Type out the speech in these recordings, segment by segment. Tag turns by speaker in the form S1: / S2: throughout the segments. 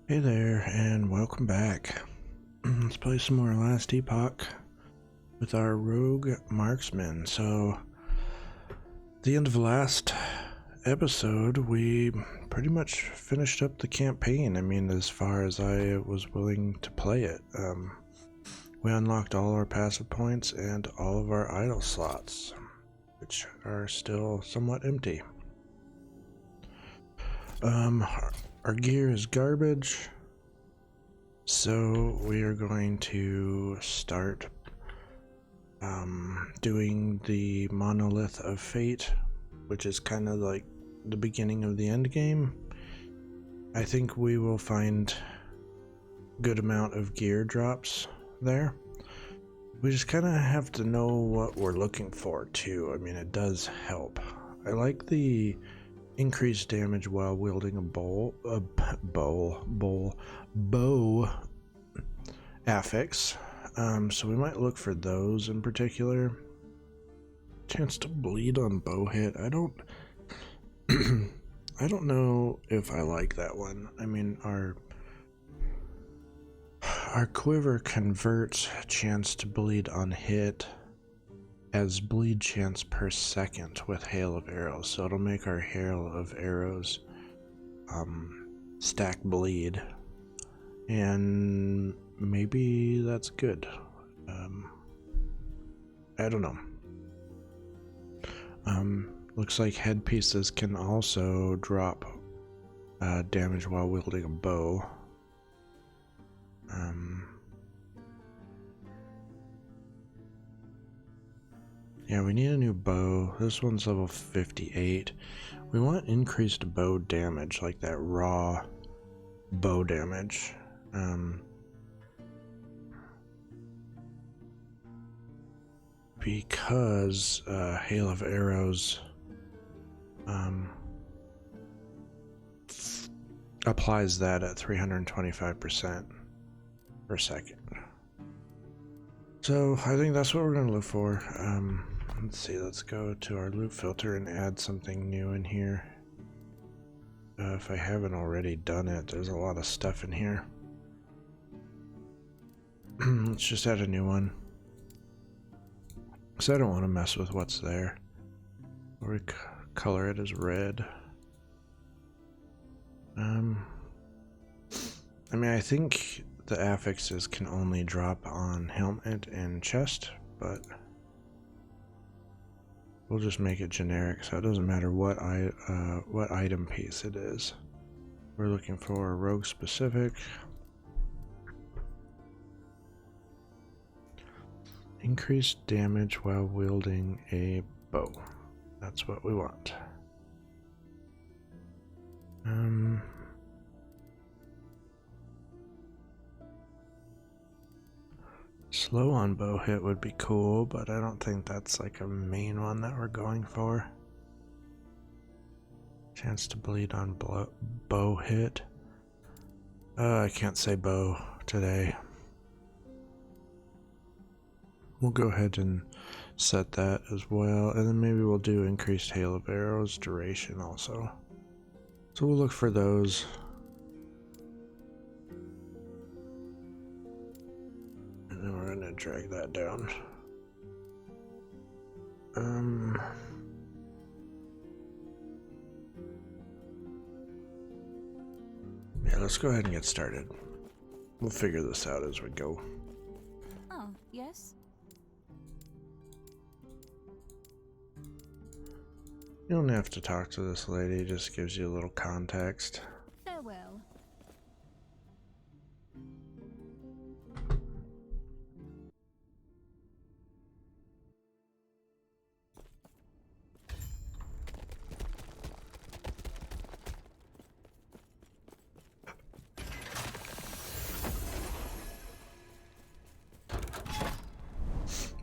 S1: Hey there, and welcome back. Let's play some more Last Epoch with our rogue Marksman. So, the end of last episode, we pretty much finished up the campaign. I mean, as far as I was willing to play it. We unlocked all our passive points and all of our idle slots, which are still somewhat empty. Our gear is garbage. So we are going to start doing the Monolith of Fate, which is kind of like the beginning of the end game. I think we will find good amount of gear drops there. We just kind of have to know what we're looking for too. I mean, it does help. I like the increased damage while wielding a bow affix. So we might look for those in particular. Chance to bleed on bow hit. I don't I don't know if I like that one. I mean, our quiver converts chance to bleed on hit as bleed chance per second with hail of arrows, so it'll make our hail of arrows stack bleed, and maybe that's good. I don't know. Looks like headpieces can also drop damage while wielding a bow. Yeah, we need a new bow. This one's level 58. We want increased bow damage, like that raw bow damage. Because hail of arrows applies that at 325% per second. So I think that's what we're going to look for. Let's see, let's go to our loot filter and add something new in here. If I haven't already done it, there's a lot of stuff in here. Let's just add a new one. Because I don't want to mess with what's there. Or color it as red. I mean, I think the affixes can only drop on helmet and chest, but we'll just make it generic, so it doesn't matter what item piece it is. We're looking for a rogue specific. Increased damage while wielding a bow. That's what we want. Slow on bow hit would be cool, but I don't think that's like a main one that we're going for. Chance to bleed on bow hit. I can't say bow today. We'll go ahead and set that as well, and then maybe we'll do increased hail of arrows duration also. So we'll look for those. And then we're gonna drag that down. Yeah, let's go ahead and get started. We'll figure this out as we go.
S2: Oh, yes?
S1: You don't have to talk to this lady, it just gives you a little context.
S2: Farewell.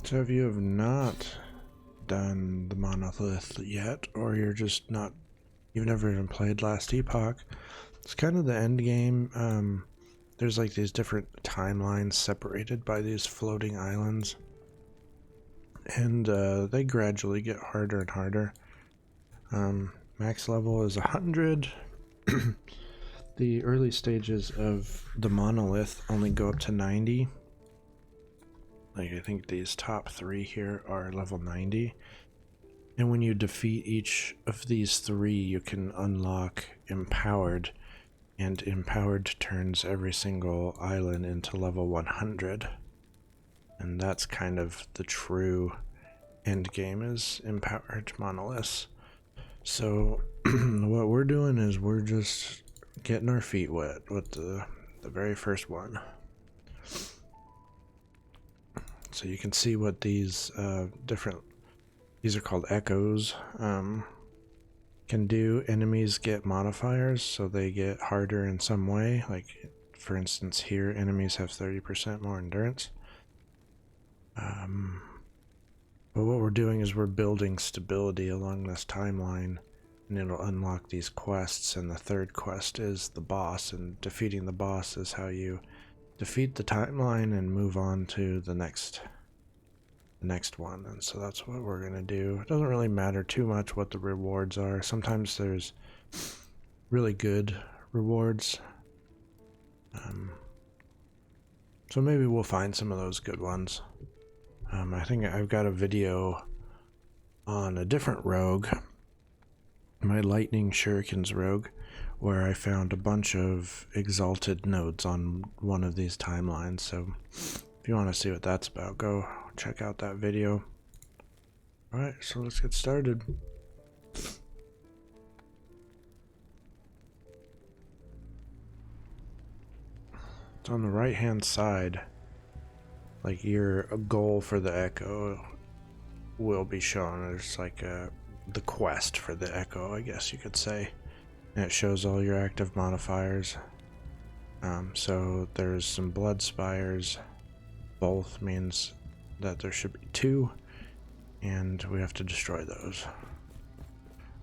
S1: So if you have not done the Monolith yet, or you've never even played Last Epoch, it's kind of the end game. There's like these different timelines separated by these floating islands, and they gradually get harder and harder. Max level is 100. the early stages of the monolith only go up to 90. Like, I think these top 3 here are level 90. And when you defeat each of these 3, you can unlock Empowered. And Empowered turns every single island into level 100. And that's kind of the true end game, is Empowered monoliths. So what we're doing is we're just getting our feet wet with the very first one. So you can see what these these are called echoes, can do. Enemies get modifiers, so they get harder in some way. Like, for instance, here, enemies have 30% more endurance. But what we're doing is we're building stability along this timeline, and it'll unlock these quests, and the third quest is the boss, and defeating the boss is how you defeat the timeline and move on to the next one. And so that's what we're gonna do. It doesn't really matter too much what the rewards are. Sometimes there's really good rewards, so maybe we'll find some of those good ones. I think I've got a video on a different rogue, my Lightning Shurikens rogue, where I found a bunch of exalted nodes on one of these timelines. So if you want to see what that's about, go check out that video. Alright, so let's get started. It's on the right hand side. Like, your goal for the echo will be shown. There's like the quest for the echo, I guess you could say. And it shows all your active modifiers. So there's some blood spires. Both means that there should be 2, and we have to destroy those.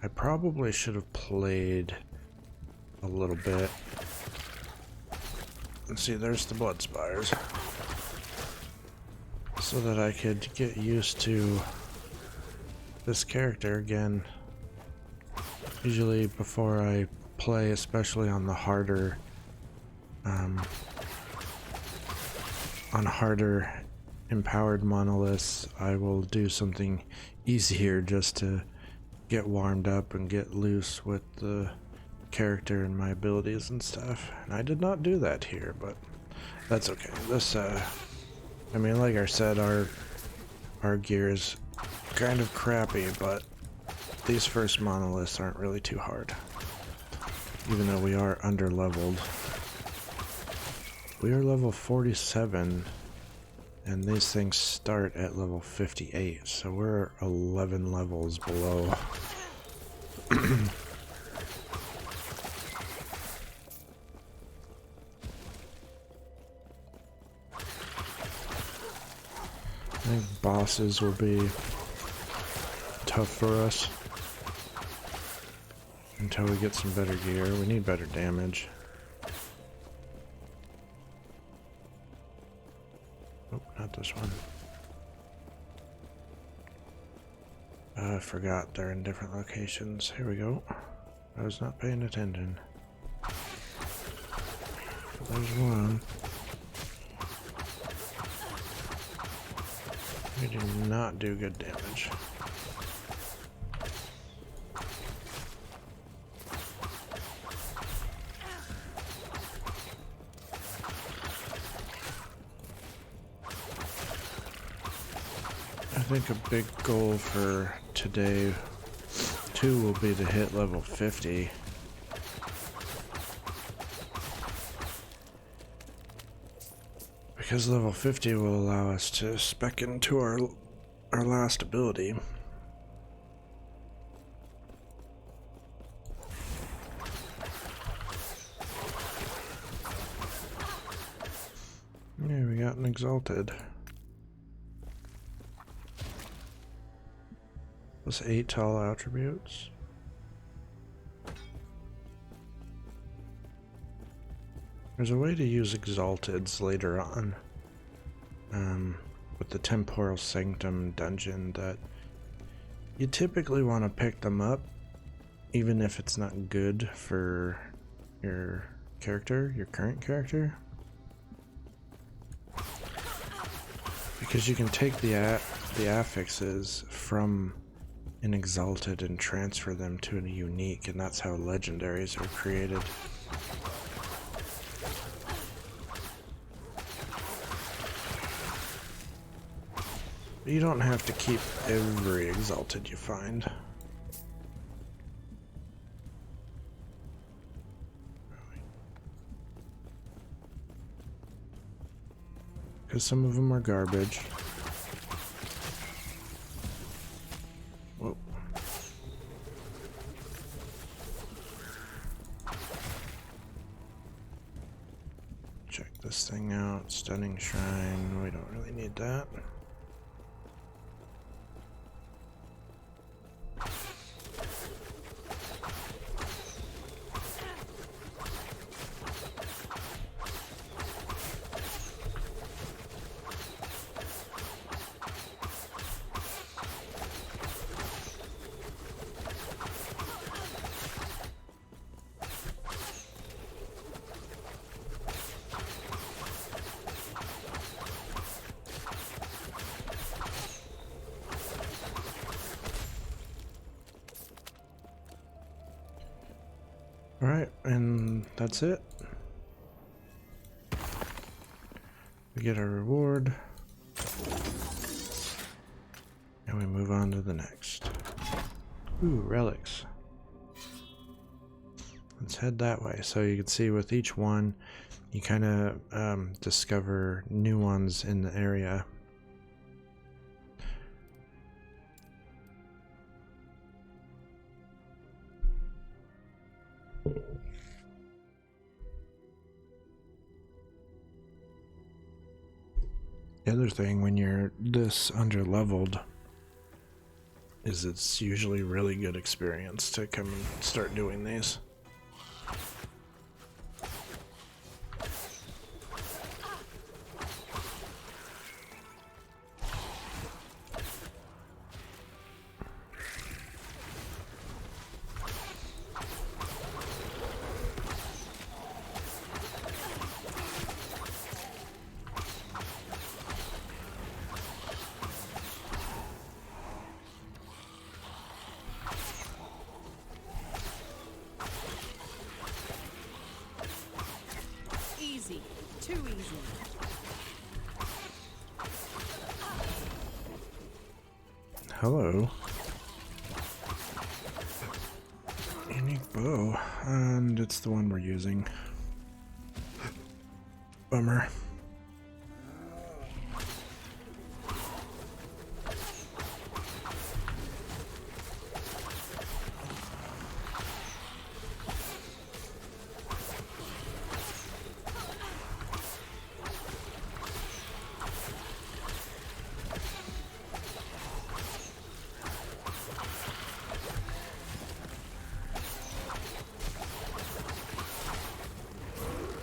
S1: I probably should have played a little bit. Let's see, there's the blood spires, so that I could get used to this character again. Usually before I play, especially on the harder empowered monoliths, I will do something easier just to get warmed up and get loose with the character and my abilities and stuff. And I did not do that here, but that's okay. This I mean, like I said, our gear is kind of crappy, but these first monoliths aren't really too hard, even though we are under-leveled. We are level 47, and these things start at level 58, so we're 11 levels below. I think bosses will be tough for us until we get some better gear. We need better damage. Oh, not this one. I forgot they're in different locations. Here we go. I was not paying attention. There's one. We do not do good damage. I think a big goal for today too will be to hit level 50. Because level 50 will allow us to spec into our last ability. Yeah, we got an exalted. Plus 8 tall attributes. There's a way to use exalteds later on, with the Temporal Sanctum dungeon, that you typically want to pick them up, even if it's not good for your character, your current character. Because you can take the affixes from an exalted and transfer them to a unique, and that's how legendaries are created. You don't have to keep every exalted you find. Because some of them are garbage. Whoa. Check this thing out. Stunning Shrine. We don't really need that. Alright, and that's it. We get our reward. And we move on to the next. Ooh, relics. Let's head that way. So you can see with each one, you kind of discover new ones in the area. The other thing when you're this under-leveled is it's usually really good experience to come and start doing these.
S2: Too easy.
S1: Hello. Unique bow, and it's the one we're using. Bummer.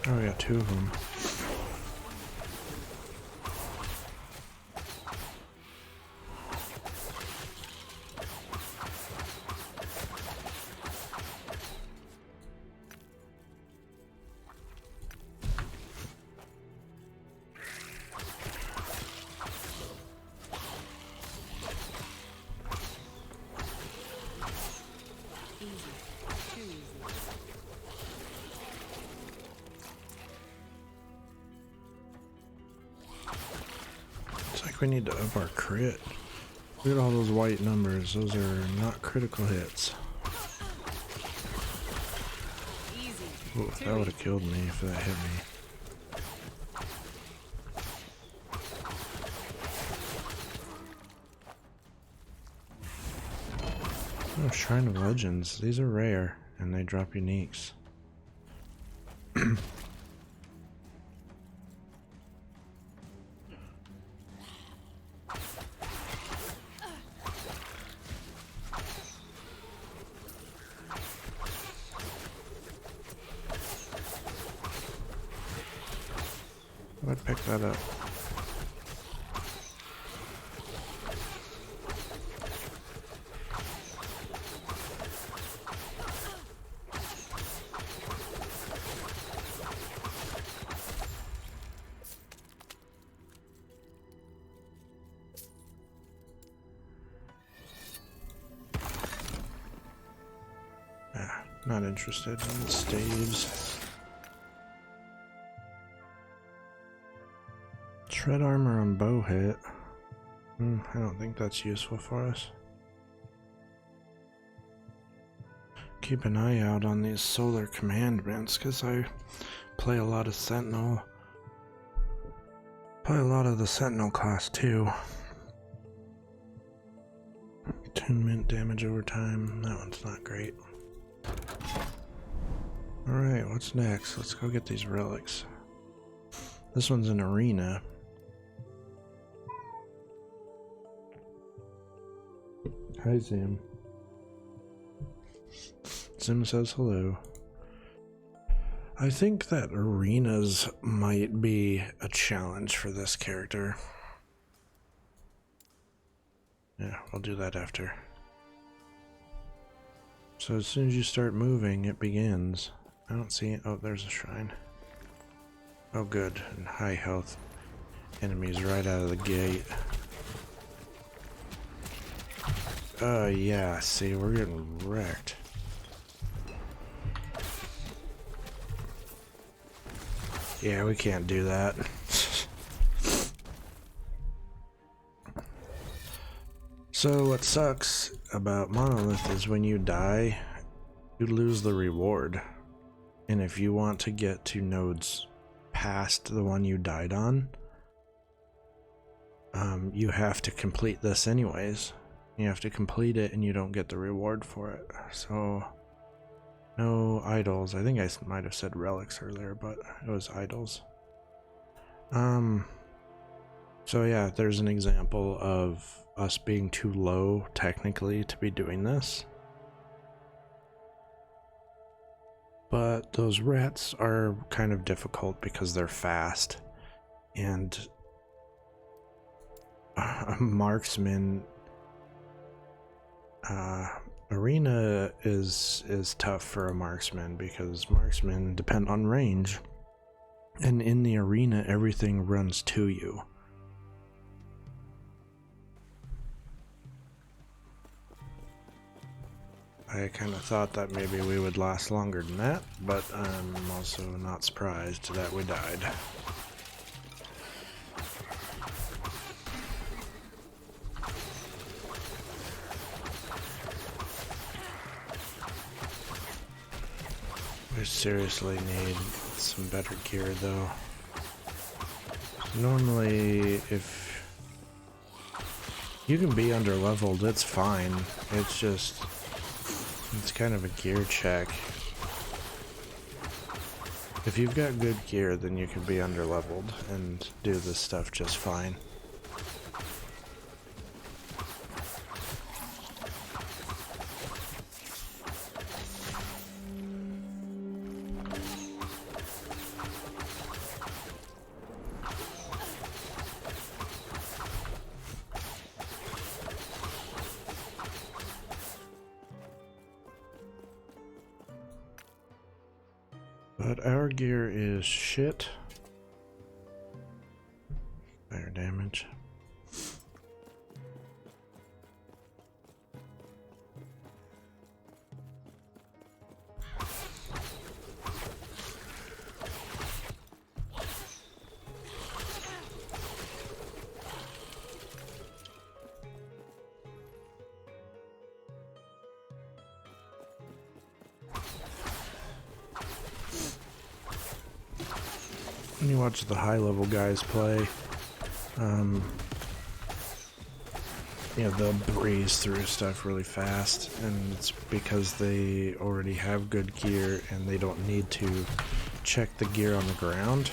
S1: Oh, we got two of them. We need to up our crit. Look at all those white numbers. Those are not critical hits. Ooh, that would have killed me if that hit me. Oh, Shrine of Legends. These are rare, and they drop uniques. I'd pick that up. Not interested in staves. Shred armor on bow hit. I don't think that's useful for us. Keep an eye out on these solar commandments, because I play a lot of Sentinel. Play a lot of the Sentinel class too. Attunement damage over time. That one's not great. Alright, what's next? Let's go get these relics. This one's an arena. Hi, Zim. Zim says hello. I think that arenas might be a challenge for this character. Yeah, we'll do that after. So as soon as you start moving, it begins. I don't see it. Oh, there's a shrine. Oh, good. And high health enemies right out of the gate. Yeah, see, we're getting wrecked. Yeah, we can't do that. So what sucks about Monolith is when you die, you lose the reward. And if you want to get to nodes past the one you died on, you have to complete this anyways. You have to complete it and you don't get the reward for it. So no idols. I think I might have said relics earlier, but it was idols. So yeah, there's an example of us being too low technically to be doing this. But those rats are kind of difficult because they're fast, and a marksman arena is tough for a marksman because marksmen depend on range, and in the arena everything runs to you. I kind of thought that maybe we would last longer than that, but I'm also not surprised that we died. We seriously need some better gear though. Normally, if you can be under leveled, it's fine. It's just, it's kind of a gear check. If you've got good gear, then you can be under leveled and do this stuff just fine. But our gear is shit. Fire damage. When you watch the high level guys play, they'll breeze through stuff really fast, and it's because they already have good gear and they don't need to check the gear on the ground.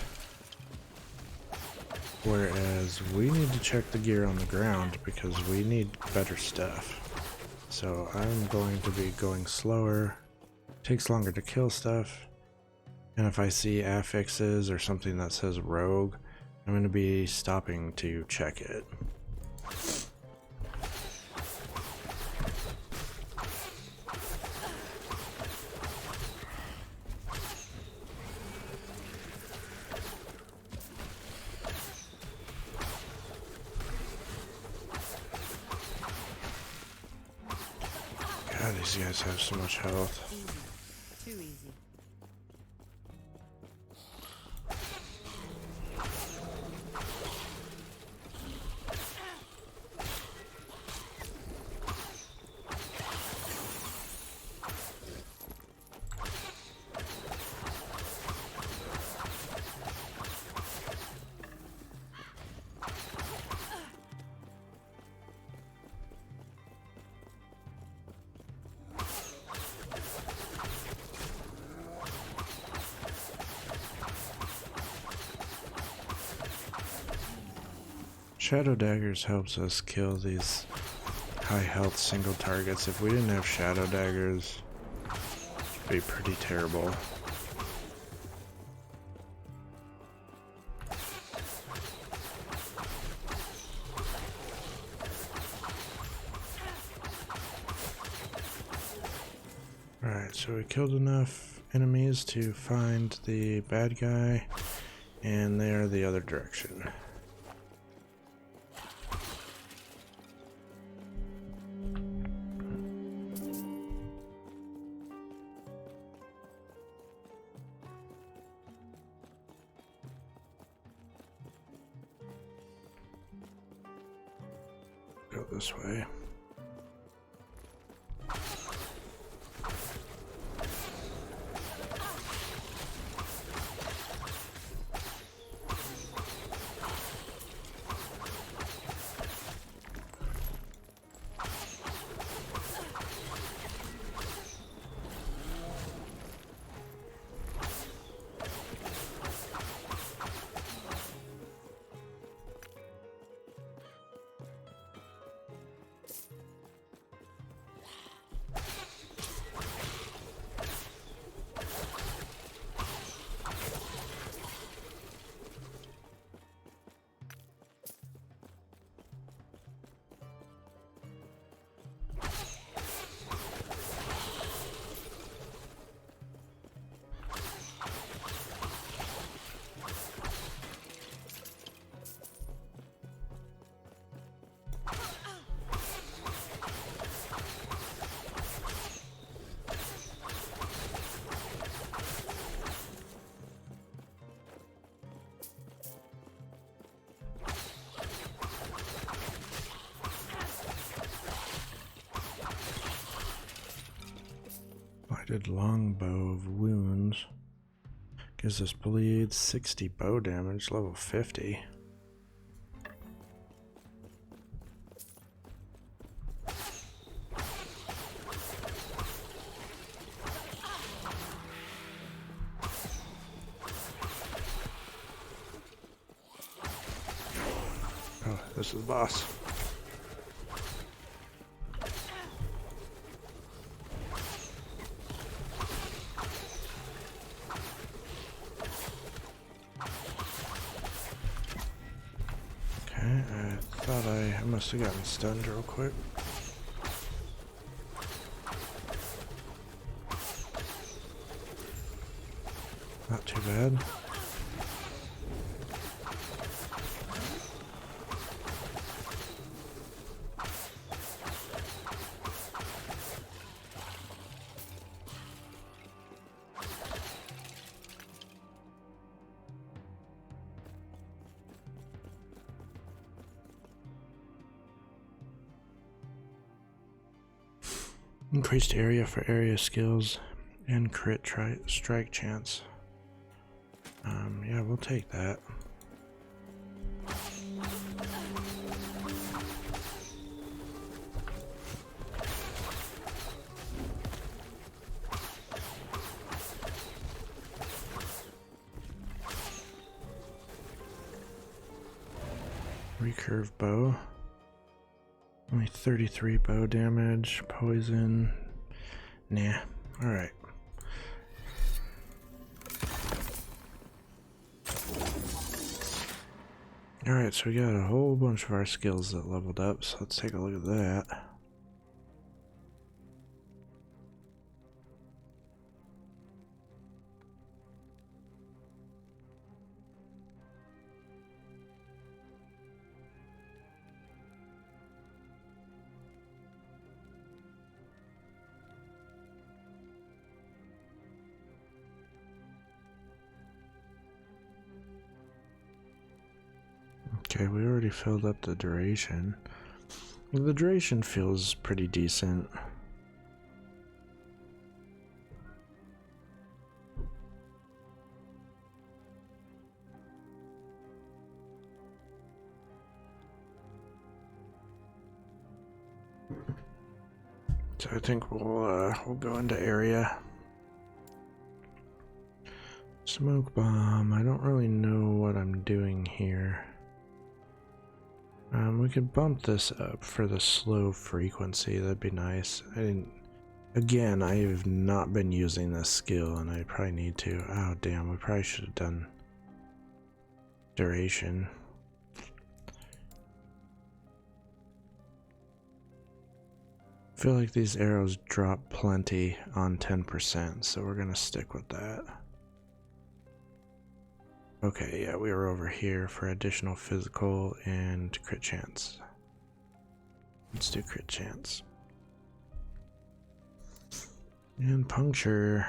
S1: Whereas we need to check the gear on the ground because we need better stuff. So I'm going to be going slower. It takes longer to kill stuff. And if I see affixes or something that says rogue, I'm going to be stopping to check it. God, these guys have so much health. Shadow daggers helps us kill these high health single targets. If we didn't have shadow daggers, it'd be pretty terrible. Alright, so we killed enough enemies to find the bad guy, and they are the other direction. Go this way. Did longbow of wounds. Gives us bleed, 60 bow damage, level 50. Oh, this is the boss. I must have gotten stunned real quick. Not too bad. Increased area for area skills and crit strike chance. Yeah, we'll take that. Recurve bow. Only 33 bow damage, poison. Nah, alright. Alright, so we got a whole bunch of our skills that leveled up, so let's take a look at that. Okay, we already filled up the duration. The duration feels pretty decent. So I think we'll go into area. Smoke bomb. I don't really know what I'm doing here. We could bump this up for the slow frequency. That'd be nice. Again, I have not been using this skill, and I probably need to. Oh, damn, we probably should have done duration. I feel like these arrows drop plenty on 10%, so we're gonna stick with that. Okay, yeah, we were over here for additional physical and crit chance. Let's do crit chance. And puncture.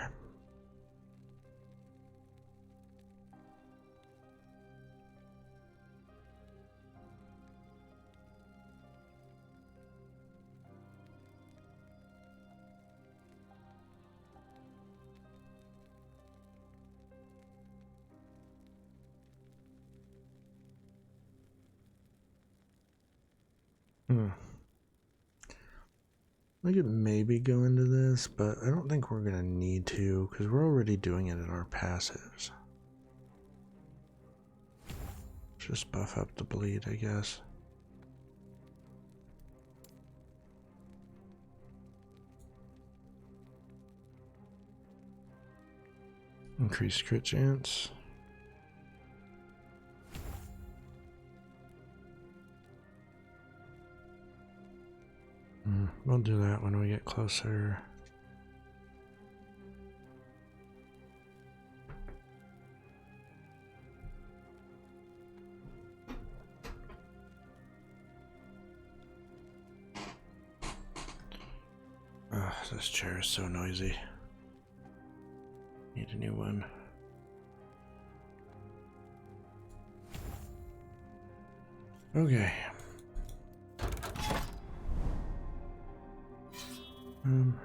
S1: I could maybe go into this, but I don't think we're gonna need to, because we're already doing it in our passives. Just buff up the bleed, I guess. Increase crit chance. We'll do that when we get closer. This chair is so noisy. Need a new one. Okay.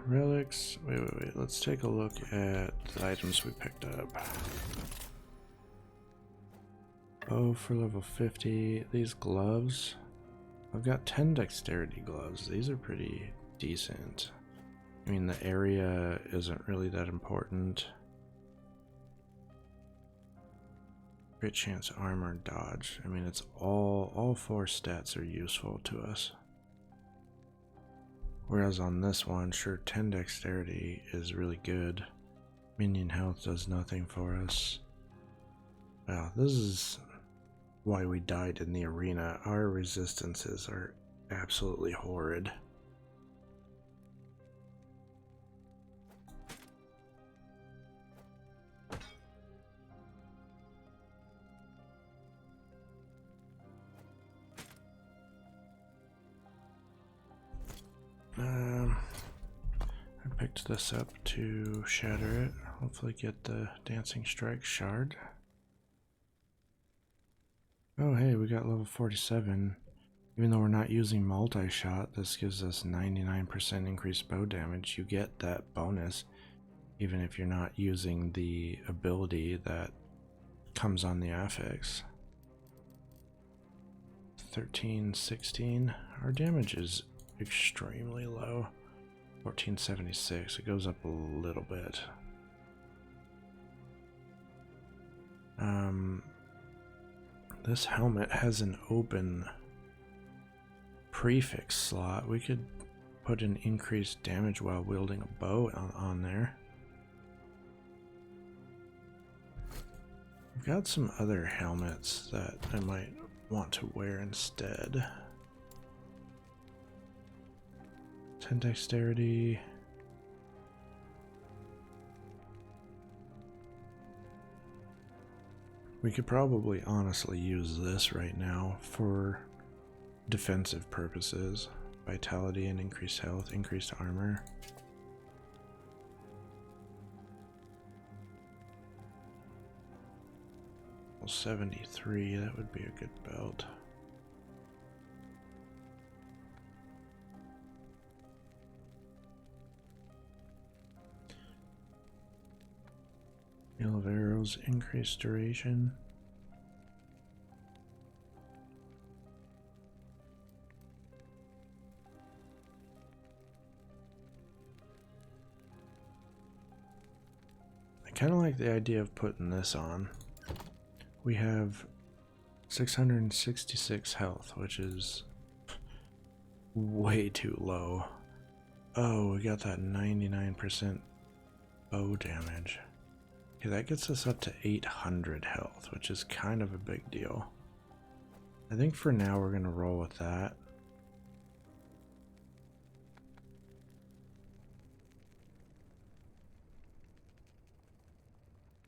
S1: Relics. Wait. Let's take a look at the items we picked up. Oh, for level 50. These gloves. I've got 10 dexterity gloves. These are pretty decent. I mean, the area isn't really that important. Crit chance, armor, dodge. I mean, it's all 4 stats are useful to us. Whereas on this one, sure, 10 dexterity is really good. Minion health does nothing for us. Wow, this is why we died in the arena. Our resistances are absolutely horrid. I picked this up to shatter it. Hopefully get the Dancing Strike shard. Oh hey, we got level 47. Even though we're not using multi-shot, this gives us 99% increased bow damage. You get that bonus even if you're not using the ability that comes on the affix. 13, 16. Our damage is extremely low. 1476. It goes up a little bit. This helmet has an open prefix slot. We could put an increased damage while wielding a bow on there. I've got some other helmets that I might want to wear instead. 10 dexterity. We could probably honestly use this right now for defensive purposes. Vitality and increased health, increased armor. Well, 73, that would be a good belt. Hail of arrows, increased duration. I kind of like the idea of putting this on. We have 666 health, which is way too low. Oh, we got that 99% bow damage. Okay, that gets us up to 800 health, which is kind of a big deal. I think for now we're going to roll with that.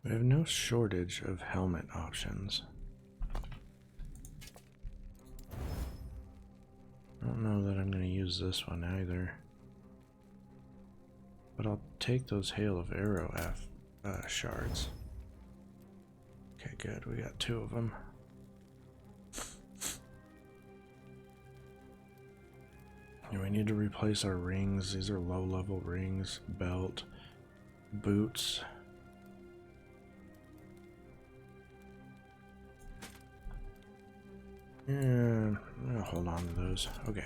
S1: We have no shortage of helmet options. I don't know that I'm going to use this one either. But I'll take those Hail of Arrow shards. Okay, good. We got 2 of them. And we need to replace our rings. These are low-level rings. Belt. Boots. Yeah, I'm gonna hold on to those. Okay.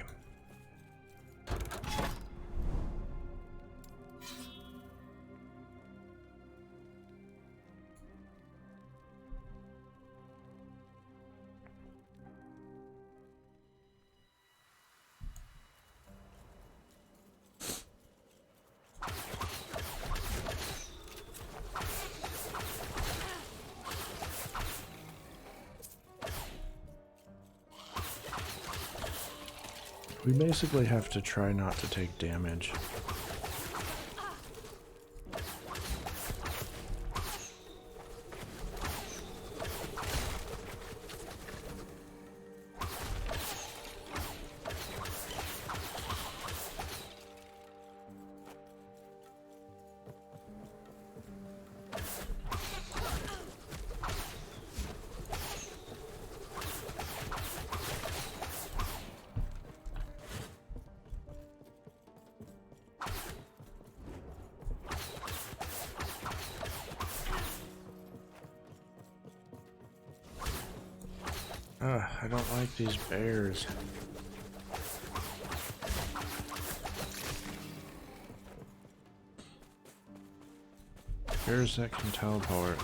S1: We basically have to try not to take damage. I don't like these bears. Bears that can teleport.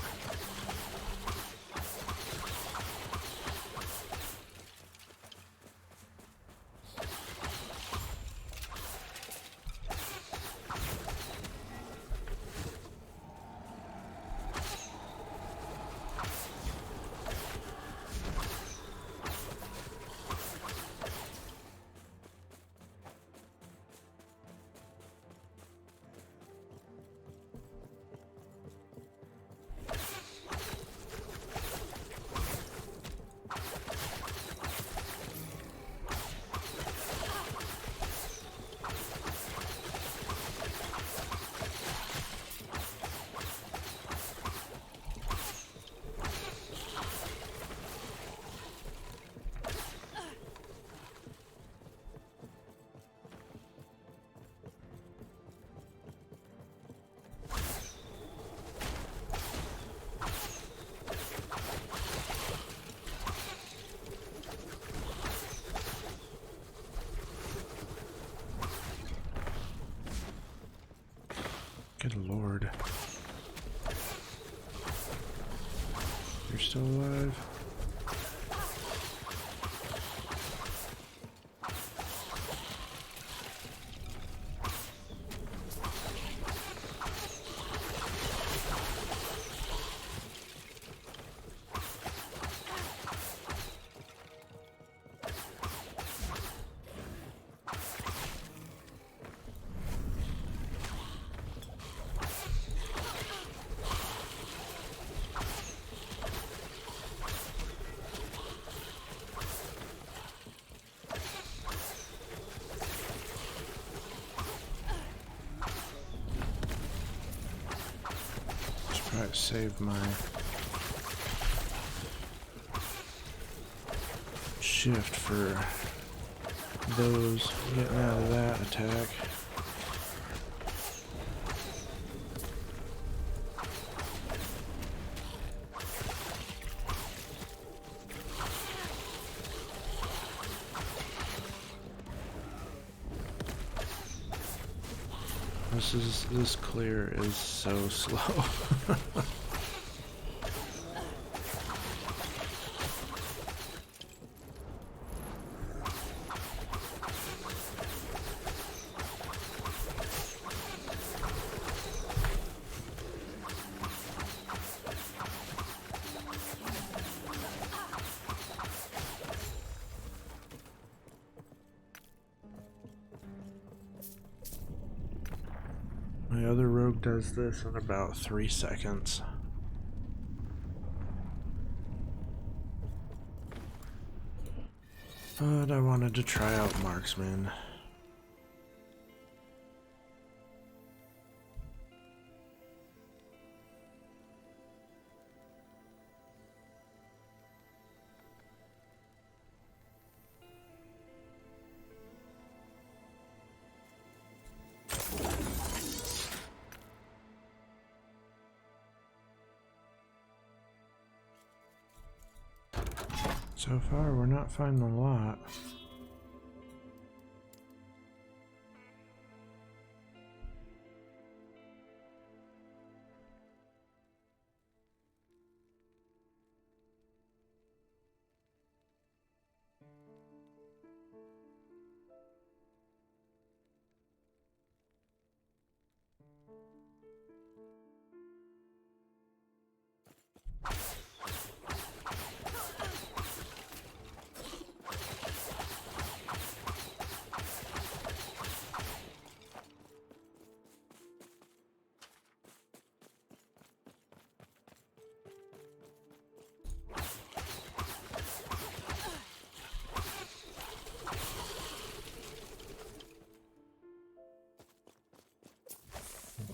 S1: Good lord. You're still alive? Try to save my shift for those getting out of that attack. This clear is so slow. My other rogue does this in about 3 seconds. But I wanted to try out Marksman. So far, we're not finding a lot.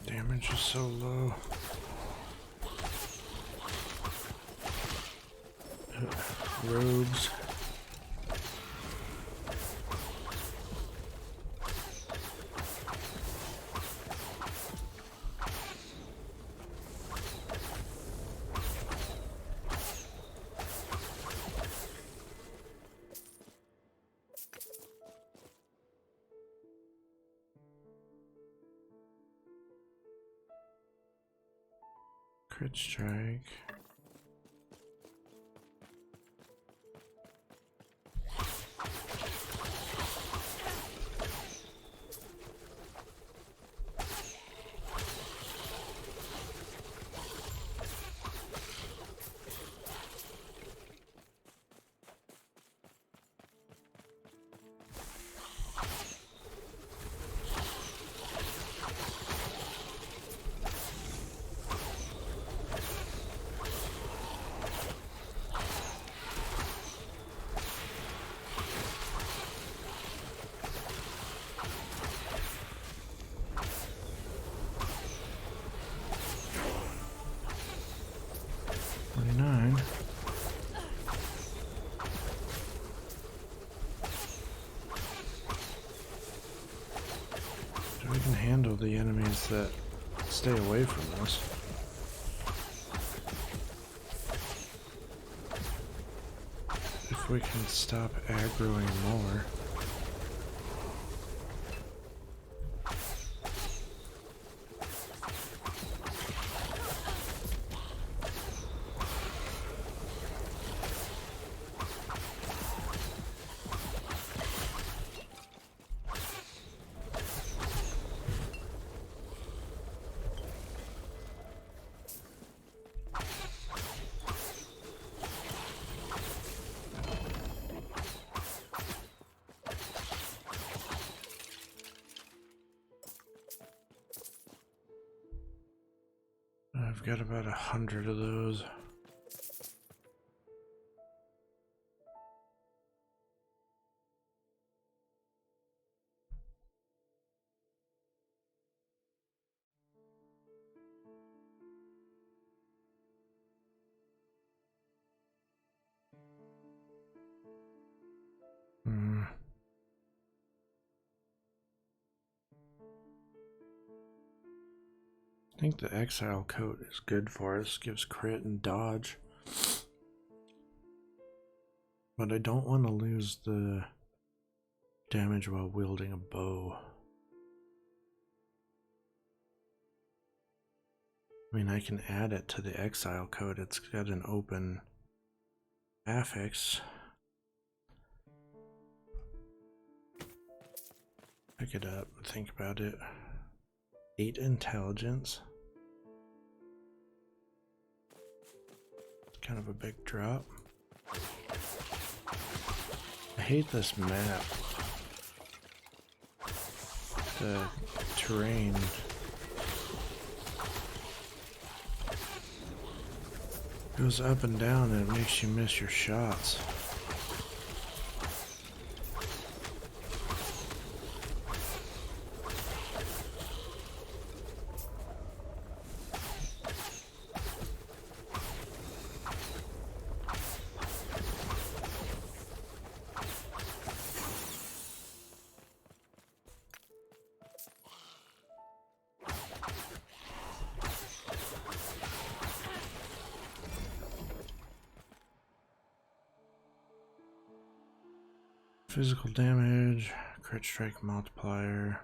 S1: Damage is so low. Rogues. Crit strike. We can handle the enemies that stay away from us. If we can stop aggroing more. I've got about 100 of those. I think the exile coat is good for us, gives crit and dodge. But I don't want to lose the damage while wielding a bow. I mean, I can add it to the exile coat. It's got an open affix. Pick it up and think about it. 8 intelligence. It's kind of a big drop. I hate this map. The terrain Goes up and down and it makes you miss your shots. Physical damage, crit strike multiplier.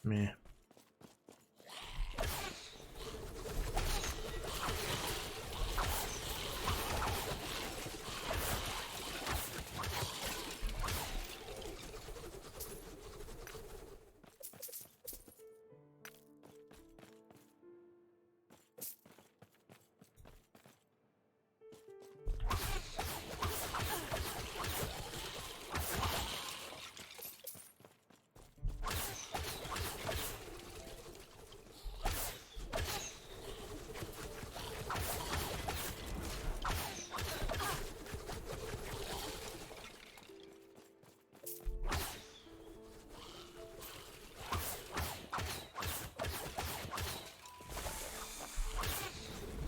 S1: Meh.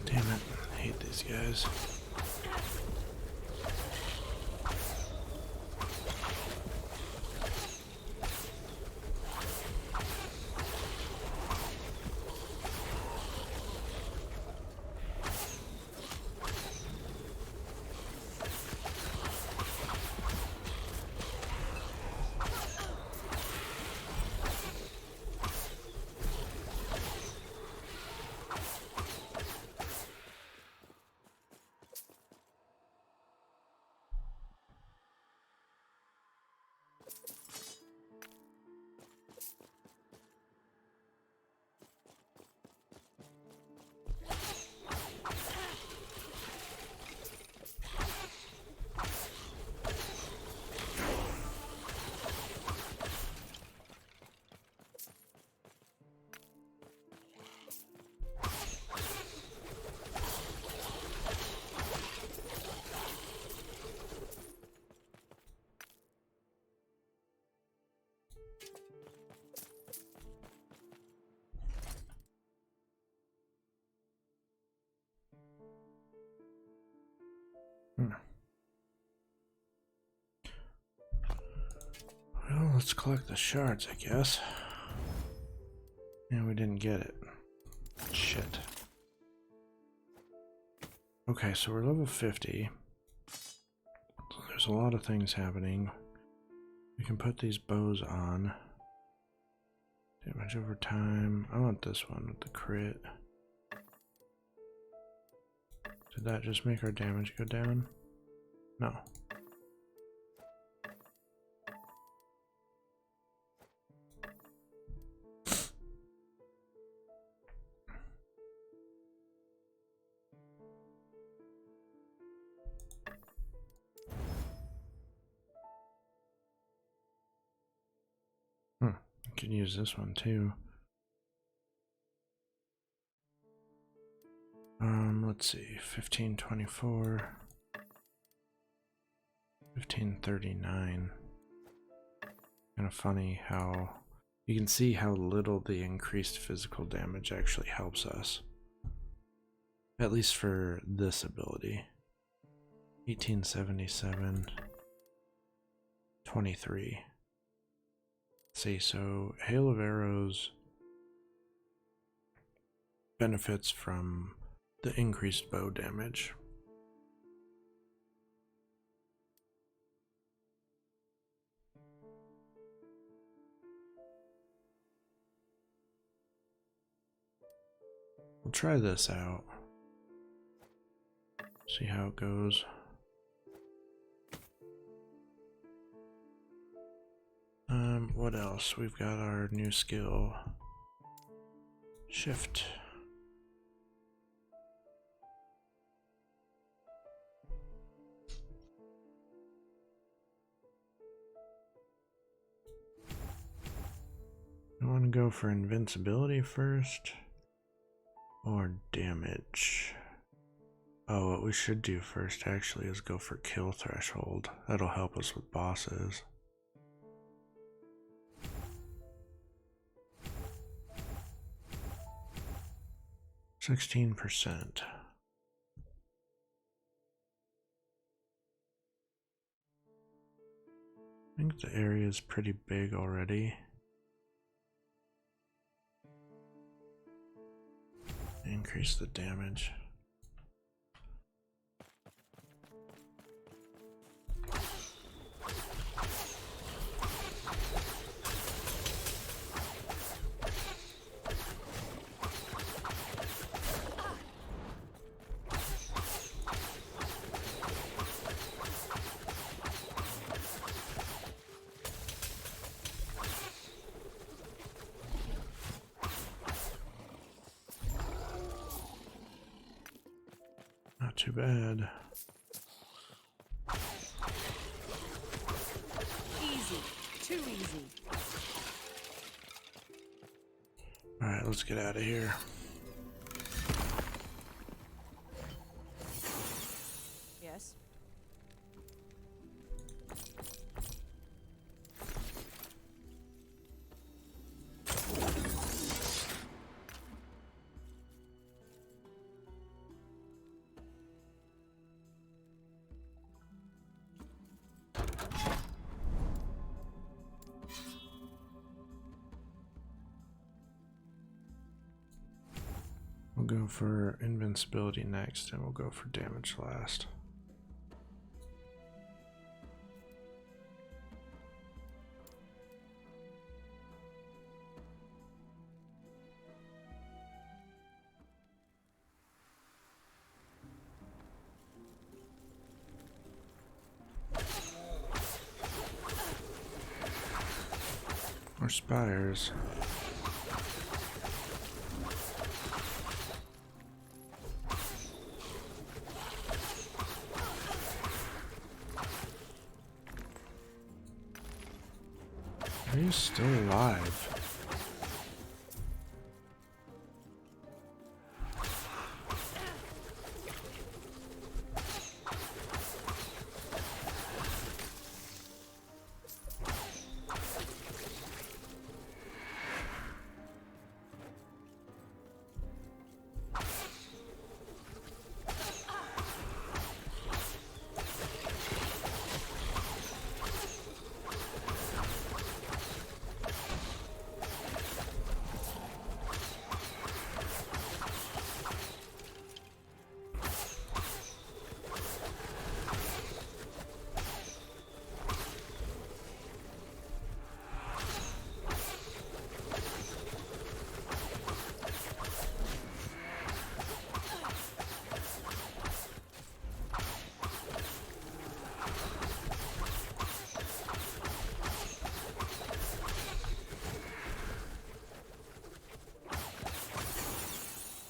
S1: Damn it, I hate these guys. Well, let's collect the shards, I guess. And we didn't get it. Shit. Okay, so we're level 50. So there's a lot of things happening. We can put these bows on. Damage over time. I want this one with the crit. Did that just make our damage go down? No. I can use this one too. Let's see, 1524, 1539. Kind of funny how you can see how little the increased physical damage actually helps us. At least for this ability. 1877, 23. Let's see, so Hail of Arrows benefits from the increased bow damage. We'll try this out. See how it goes. What else? We've got our new skill. Shift. I want to go for invincibility first. or damage. Oh, what we should do first actually is go for kill threshold. That'll help us with bosses. 16%. I think the area is pretty big already. Increase the damage. Not too bad.
S3: Easy. Too easy.
S1: Alright, let's get out of here.
S3: Yes.
S1: We'll go for invincibility next, and we'll go for damage last. More spires. Are you still alive?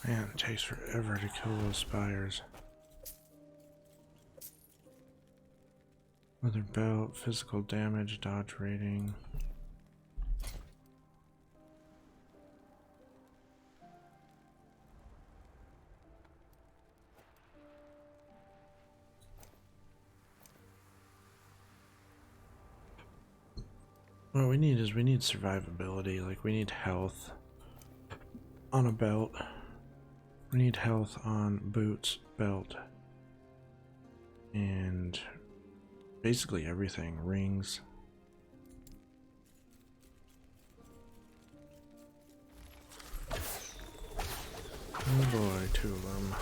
S1: Man, it takes forever to kill those spires. Leather belt, physical damage, dodge rating. What we need is we need survivability, like we need health on a belt. We need health on boots, belt, and basically everything. Rings. Oh boy, two of them.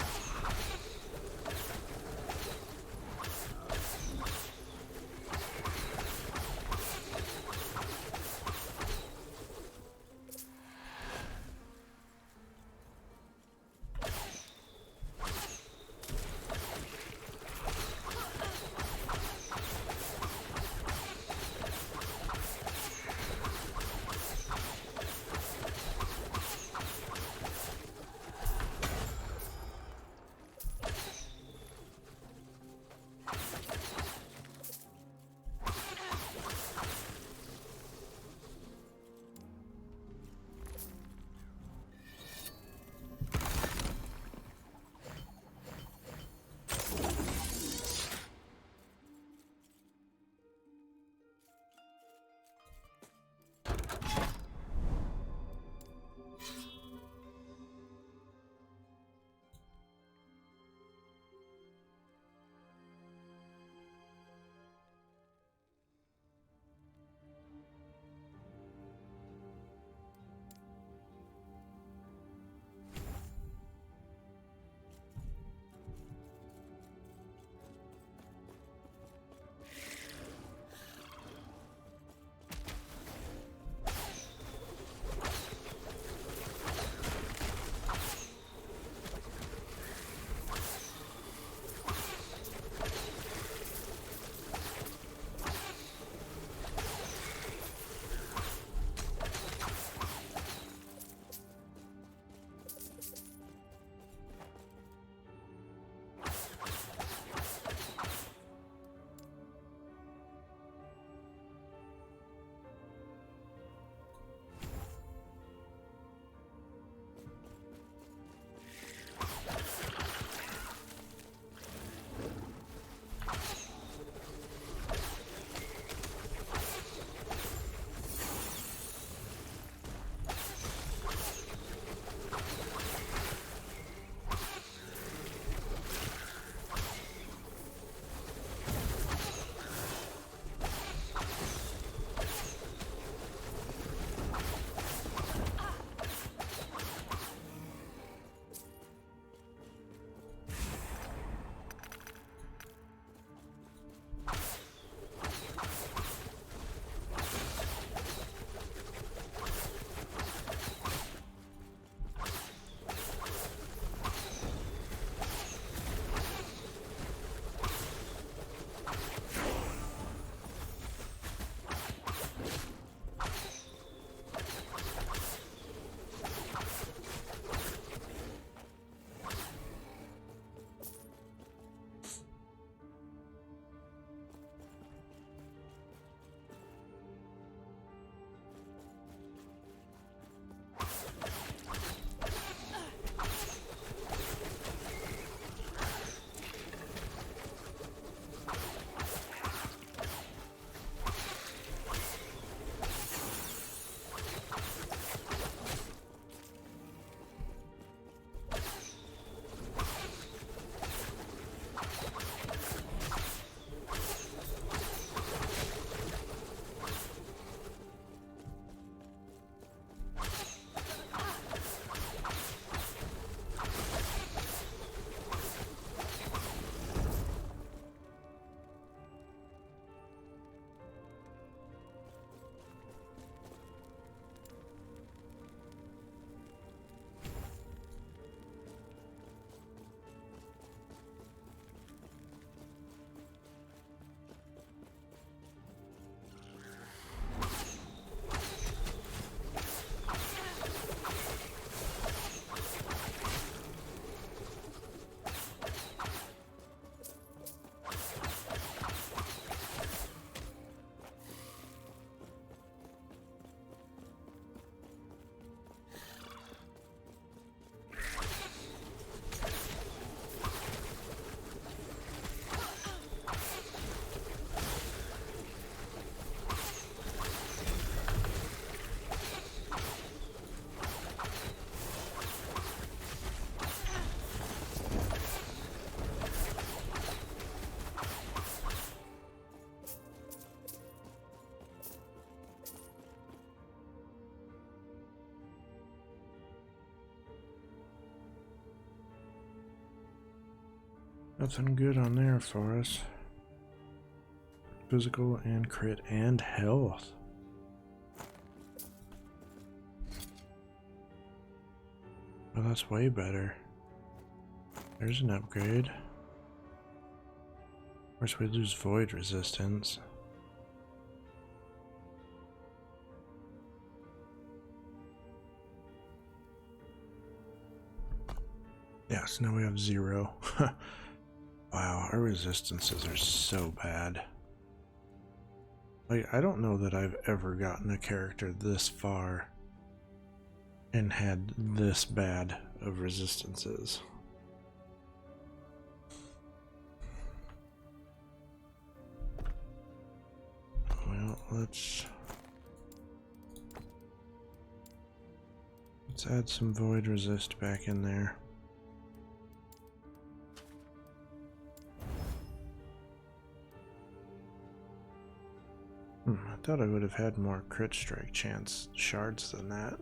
S1: Nothing good on there for us. Physical and crit and health. Oh, that's way better. There's an upgrade. Of course, we lose void resistance. Yeah, so now we have 0. Wow, our resistances are so bad. Like, I don't know that I've ever gotten a character this far and had this bad of resistances. Well, let's add some void resist back in there. I thought I would have had more crit strike chance shards than that.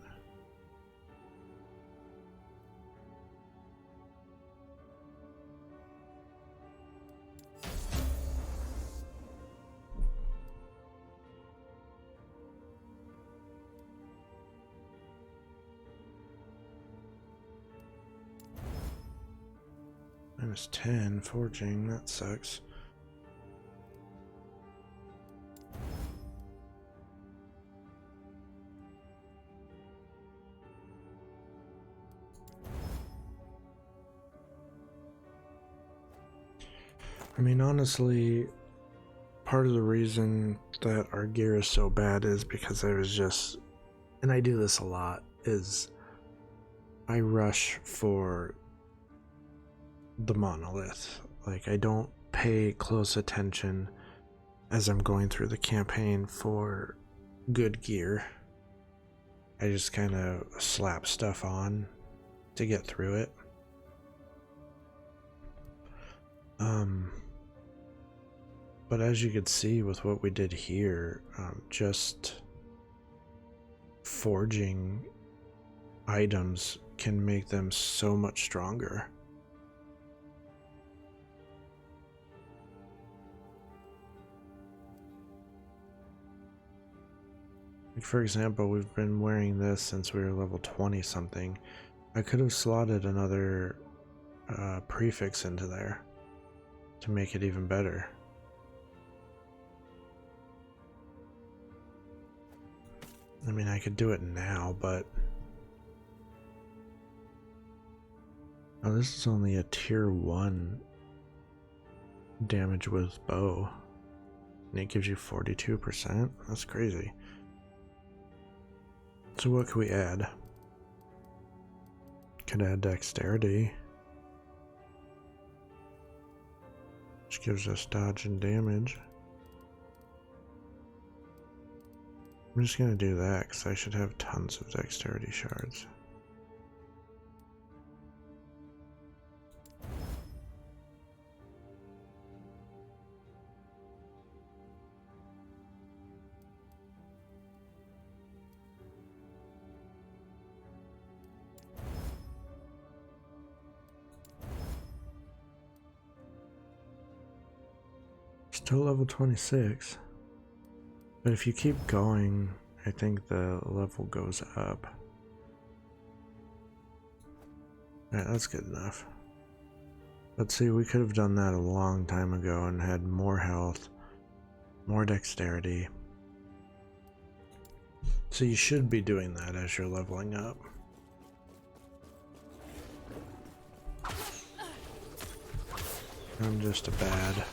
S1: -10 forging, that sucks. I mean, honestly, part of the reason that our gear is so bad is because I was just, and I do this a lot, is I rush for the monolith. Like, I don't pay close attention as I'm going through the campaign for good gear. I just kind of slap stuff on to get through it. But as you could see with what we did here, just forging items can make them so much stronger. Like, for example, we've been wearing this since we were level 20 something. I could have slotted another prefix into there to make it even better. I mean, I could do it now, but oh, this is only a tier 1 damage with bow, and it gives you 42%. That's crazy. So what could we add? Could add dexterity, which gives us dodge and damage. I'm just gonna do that because I should have tons of dexterity shards. Still level 26. But if you keep going, I think the level goes up. Alright, that's good enough. Let's see, we could have done that a long time ago and had more health, more dexterity. So you should be doing that as you're leveling up. I'm just a bad.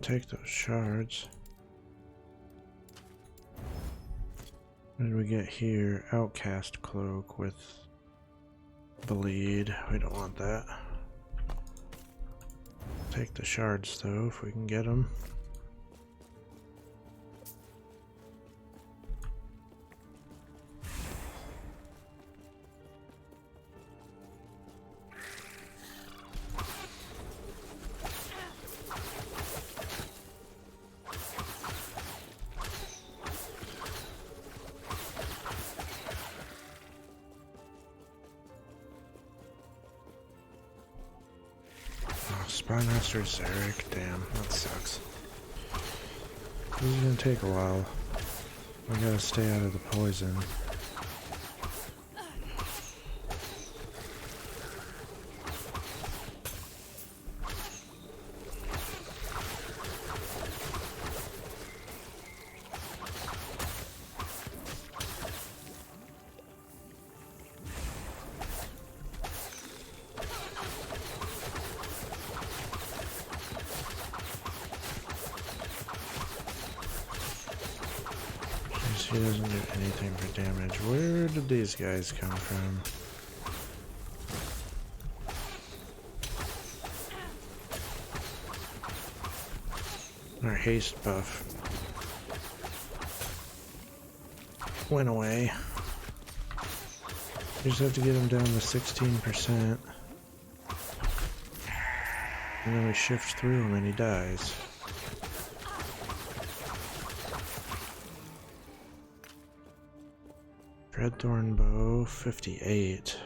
S1: take those shards. What did we get here? Outcast cloak with bleed. We don't want that. Take the shards though, if we can get them. Spymaster Zarek, damn, that sucks. This is gonna take a while. We gotta stay out of the poison. He doesn't do anything for damage. Where did these guys come from? Our haste buff went away. We just have to get him down to 16%. And then we shift through him and he dies. Dreadthorn bow, 58.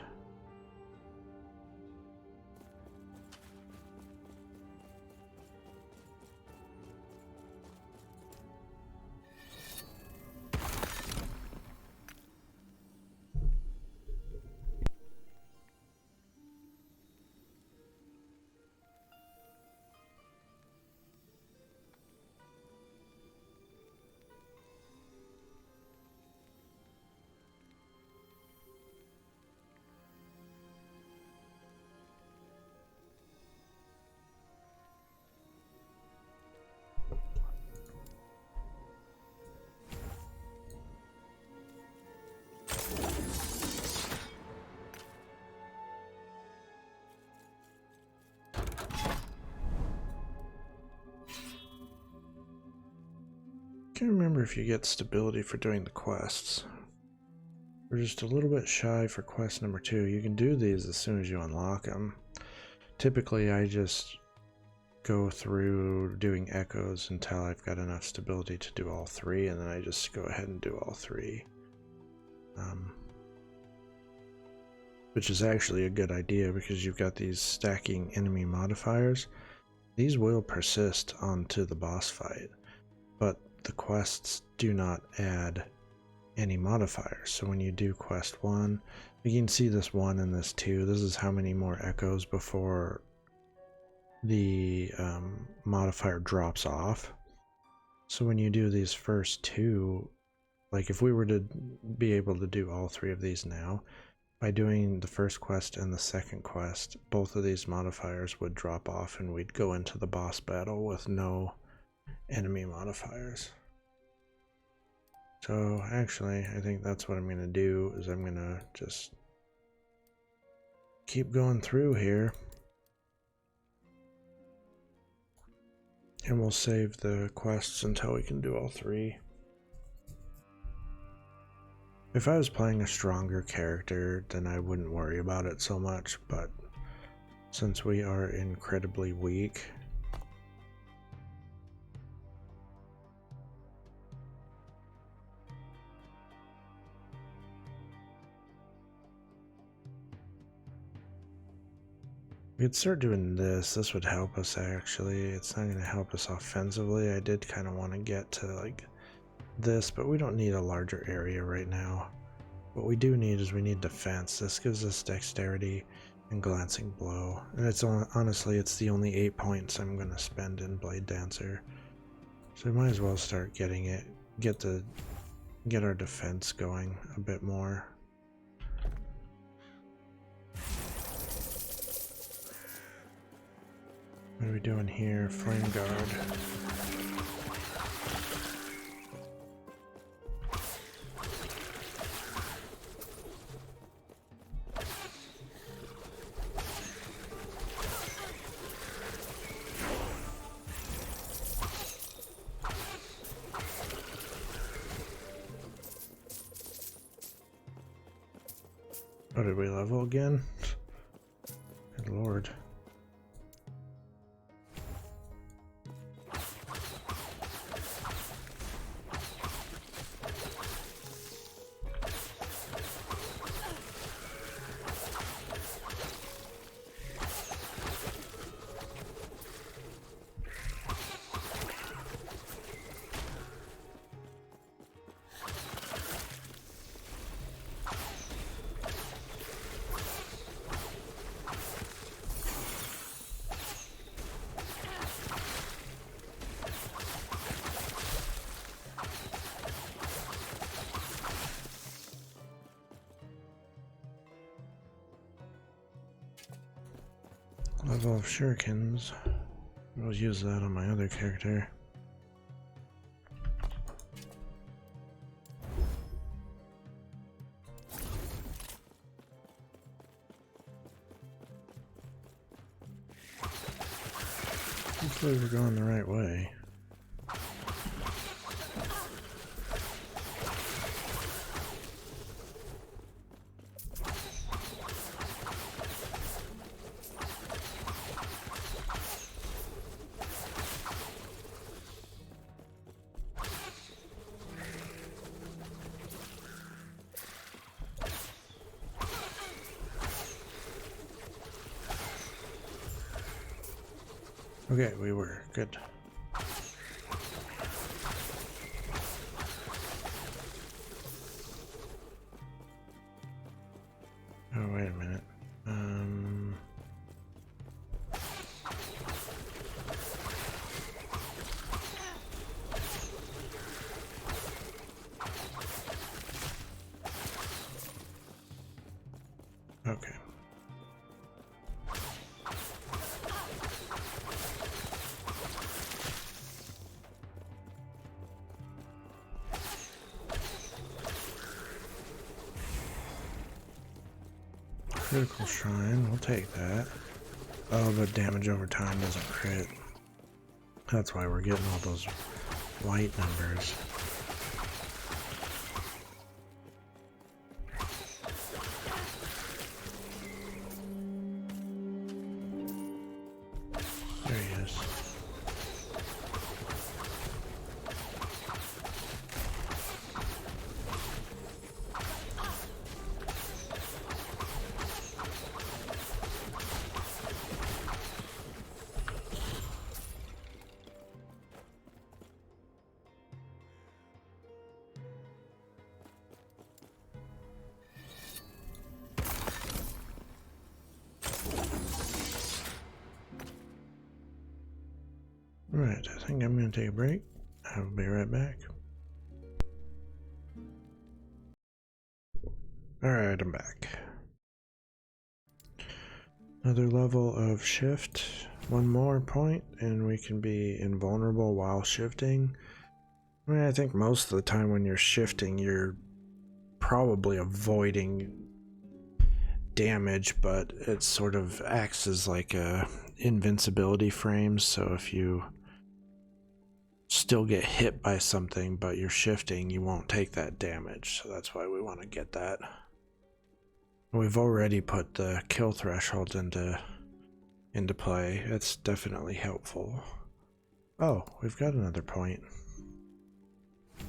S1: Can't remember if you get stability for doing the quests. We're just a little bit shy for quest number 2. You can do these as soon as you unlock them. Typically, I just go through doing echoes until I've got enough stability to do all 3, and then I just go ahead and do all 3. Which is actually a good idea because you've got these stacking enemy modifiers. These will persist onto the boss fight, but the quests do not add any modifiers. So when you do quest 1, you can see this 1 and this 2. This is how many more echoes before the modifier drops off. So when you do these first 2, like if we were to be able to do all 3 of these now, by doing the first quest and the second quest, both of these modifiers would drop off and we'd go into the boss battle with no enemy modifiers. So actually, I think that's what I'm going to do, is I'm going to just keep going through here. And we'll save the quests until we can do all 3. If I was playing a stronger character, then I wouldn't worry about it so much, but since we are incredibly weak, we could start doing this. This would help us actually. It's not going to help us offensively. I did kind of want to get to like this, but we don't need a larger area right now. What we do need is we need defense. This gives us dexterity and glancing blow. And it's honestly, it's the only 8 points I'm going to spend in Blade Dancer. So we might as well start getting it, get our defense going a bit more. What are we doing here? Flame guard. Oh, did we level again? Good lord. Level of shurikens. I'll use that on my other character. Hopefully we're going the right way. Okay, we were. Good. Oh, wait a minute. Okay. Critical shrine, we'll take that. Oh, but damage over time doesn't crit. That's why we're getting all those white numbers. There he is. Alright, I think I'm going to take a break. I'll be right back. Alright, I'm back. Another level of shift. One more point, and we can be invulnerable while shifting. I mean, I think most of the time when you're shifting, you're probably avoiding damage, but it sort of acts as like a invincibility frame, so if you still get hit by something but you're shifting, you won't take that damage, so that's why we want to get that. We've already put the kill threshold into play. It's definitely helpful. Oh, we've got another point.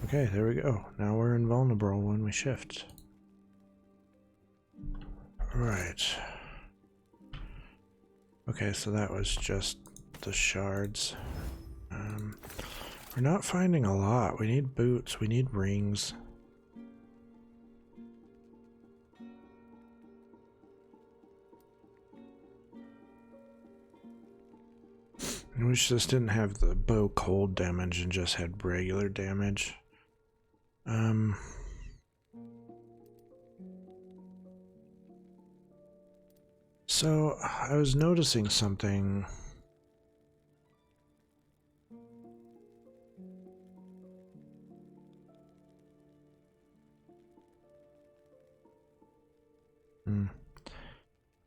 S1: Okay, there we go. Now we're invulnerable when we shift. Right. Okay, so that was just the shards. We're not finding a lot. We need boots, we need rings. And we just didn't have the bow cold damage and just had regular damage. So I was noticing something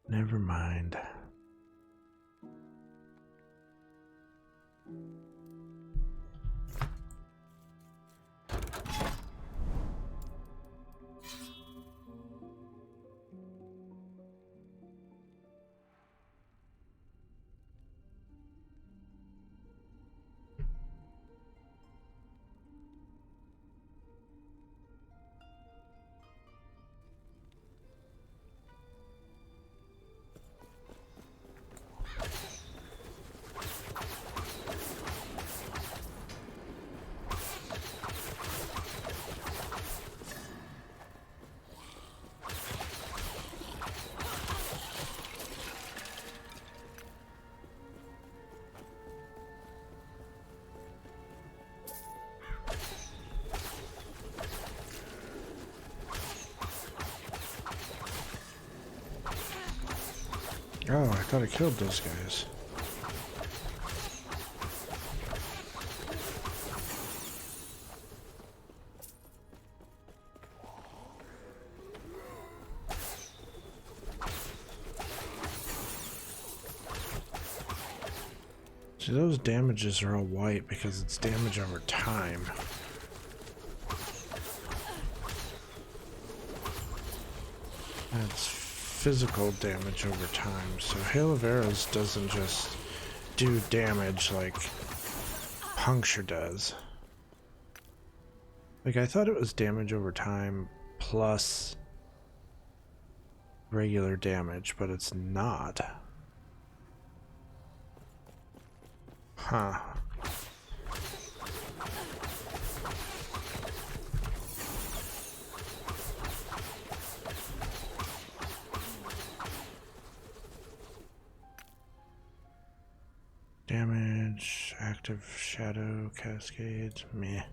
S1: Never mind. Oh, I thought I killed those guys. See, those damages are all white because it's damage over time. That's physical damage over time, so Hail of Arrows doesn't just do damage like Puncture does. Like, I thought it was damage over time plus regular damage, but it's not. Huh. Damage, active shadow, cascades, meh.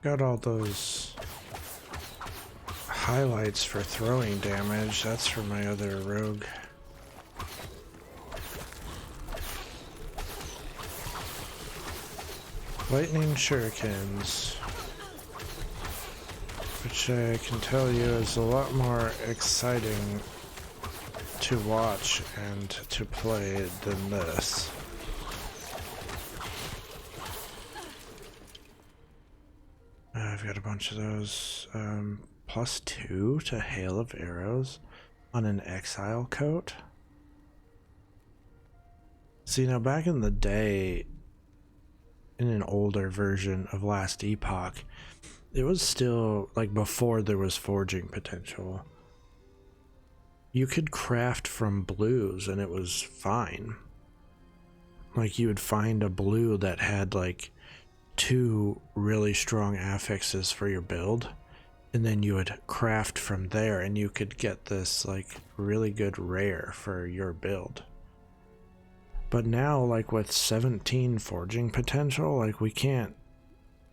S1: Got all those highlights for throwing damage. That's for my other rogue. Lightning shurikens, which I can tell you is a lot more exciting to watch and to play than this. I've got a bunch of those. +2 to Hail of Arrows on an Exile coat. See, now back in the day, in an older version of Last Epoch, it was still, like, before there was forging potential. You could craft from blues and it was fine. Like, you would find a blue that had, like, 2 really strong affixes for your build, and then you would craft from there and you could get this like really good rare for your build. But now, like, with 17 forging potential, like, we can't,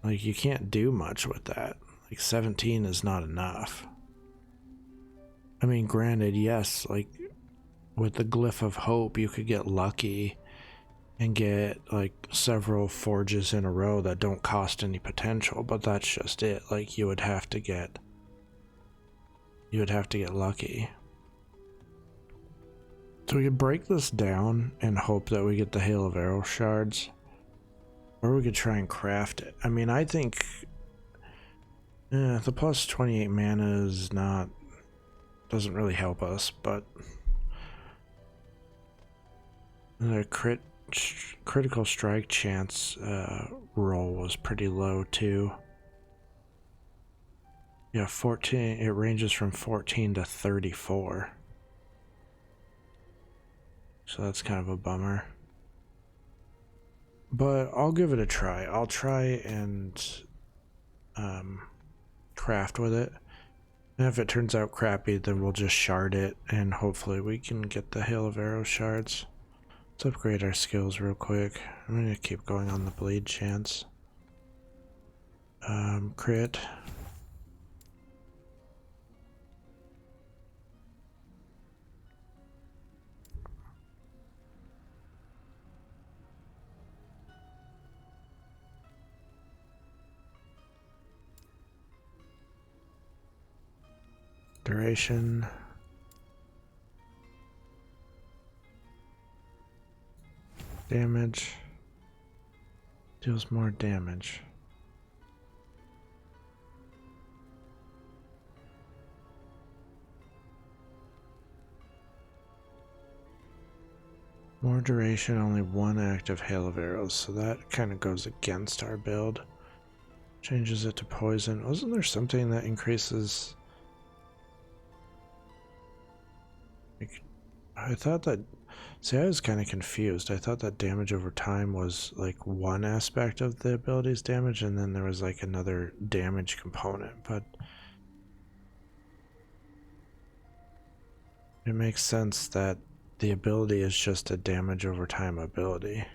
S1: like, you can't do much with that. Like, 17 is not enough. I mean, granted, yes, like, with the Glyph of Hope you could get lucky and get like several forges in a row that don't cost any potential, but that's just it. Like, you would have to get lucky. So we could break this down and hope that we get the Hail of Arrow shards, or we could try and craft it. I mean, I think the +28 mana is not, doesn't really help us, but the critical strike chance roll was pretty low too. Yeah, 14, it ranges from 14 to 34. So that's kind of a bummer. But I'll give it a try. I'll try and craft with it. And if it turns out crappy, then we'll just shard it, and hopefully we can get the hail of arrow shards. Let's upgrade our skills real quick. I'm gonna keep going on the bleed chance. Crit. Duration. Damage. Deals more damage. More duration, only one active hail of arrows, so that kind of goes against our build. Changes it to poison. Wasn't there something that increases... I thought that... See, I was kind of confused. I thought that damage over time was like one aspect of the ability's damage, and then there was like another damage component, but... It makes sense that the ability is just a damage over time ability.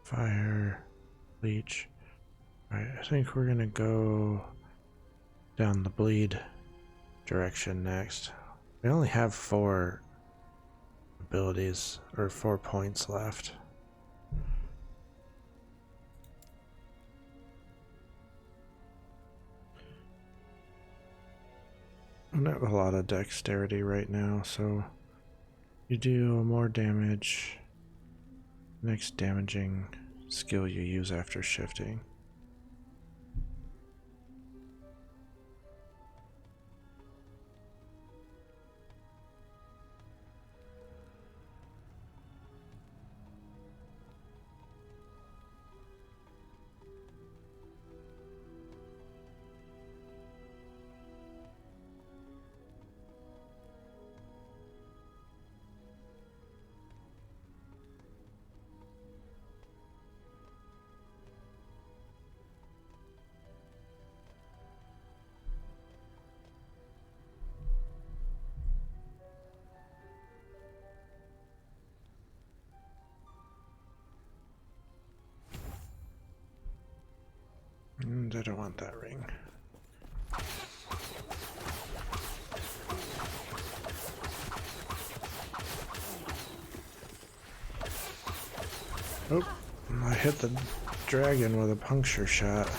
S1: Fire, leech. Alright, I think we're gonna go down the bleed direction next. We only have 4 abilities, or 4 points left. I don't have a lot of dexterity right now, so you do more damage. Next damaging skill you use after shifting. And I don't want that ring. Oh, I hit the dragon with a puncture shot.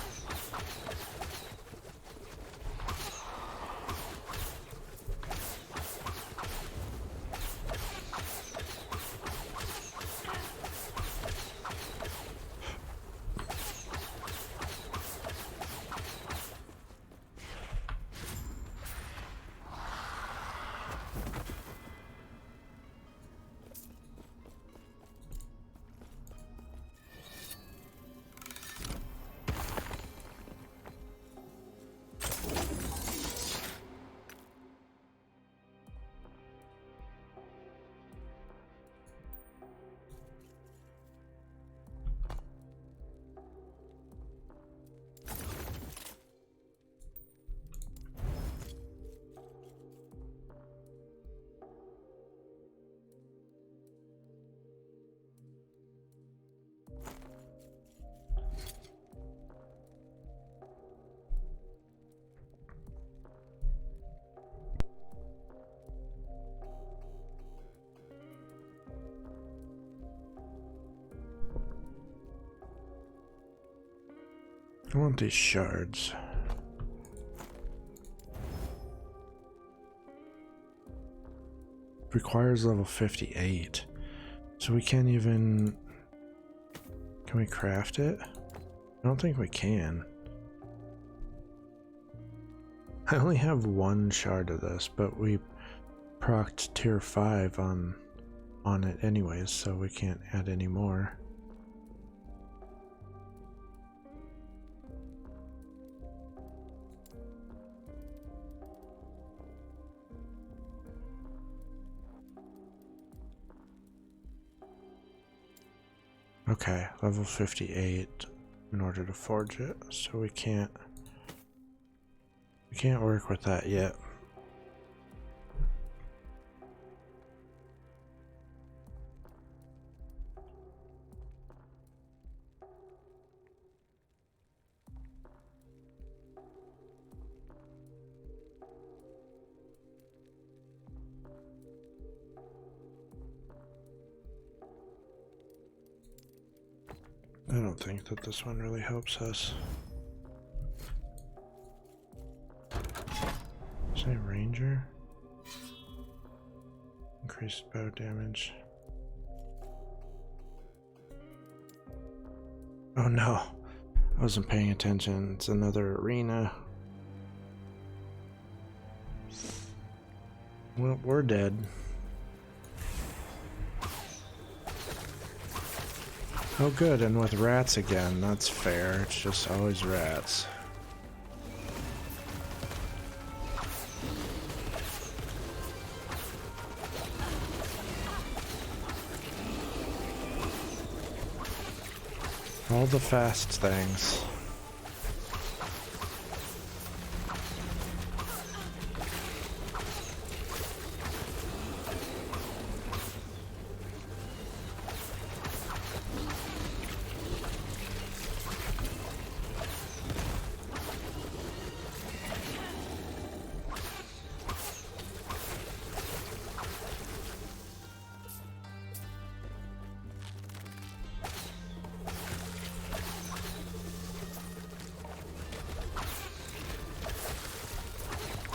S1: I want these shards. Requires level 58. So we can't even... Can we craft it? I don't think we can. I only have 1 shard of this, but we procced tier 5 on it anyways, so we can't add any more. Okay, level 58 in order to forge it, so we can't work with that yet. I don't think that this one really helps us. Say ranger? Increased bow damage. Oh no, I wasn't paying attention. It's another arena. Well, we're dead. Oh good, and with rats again, that's fair. It's just always rats. All the fast things.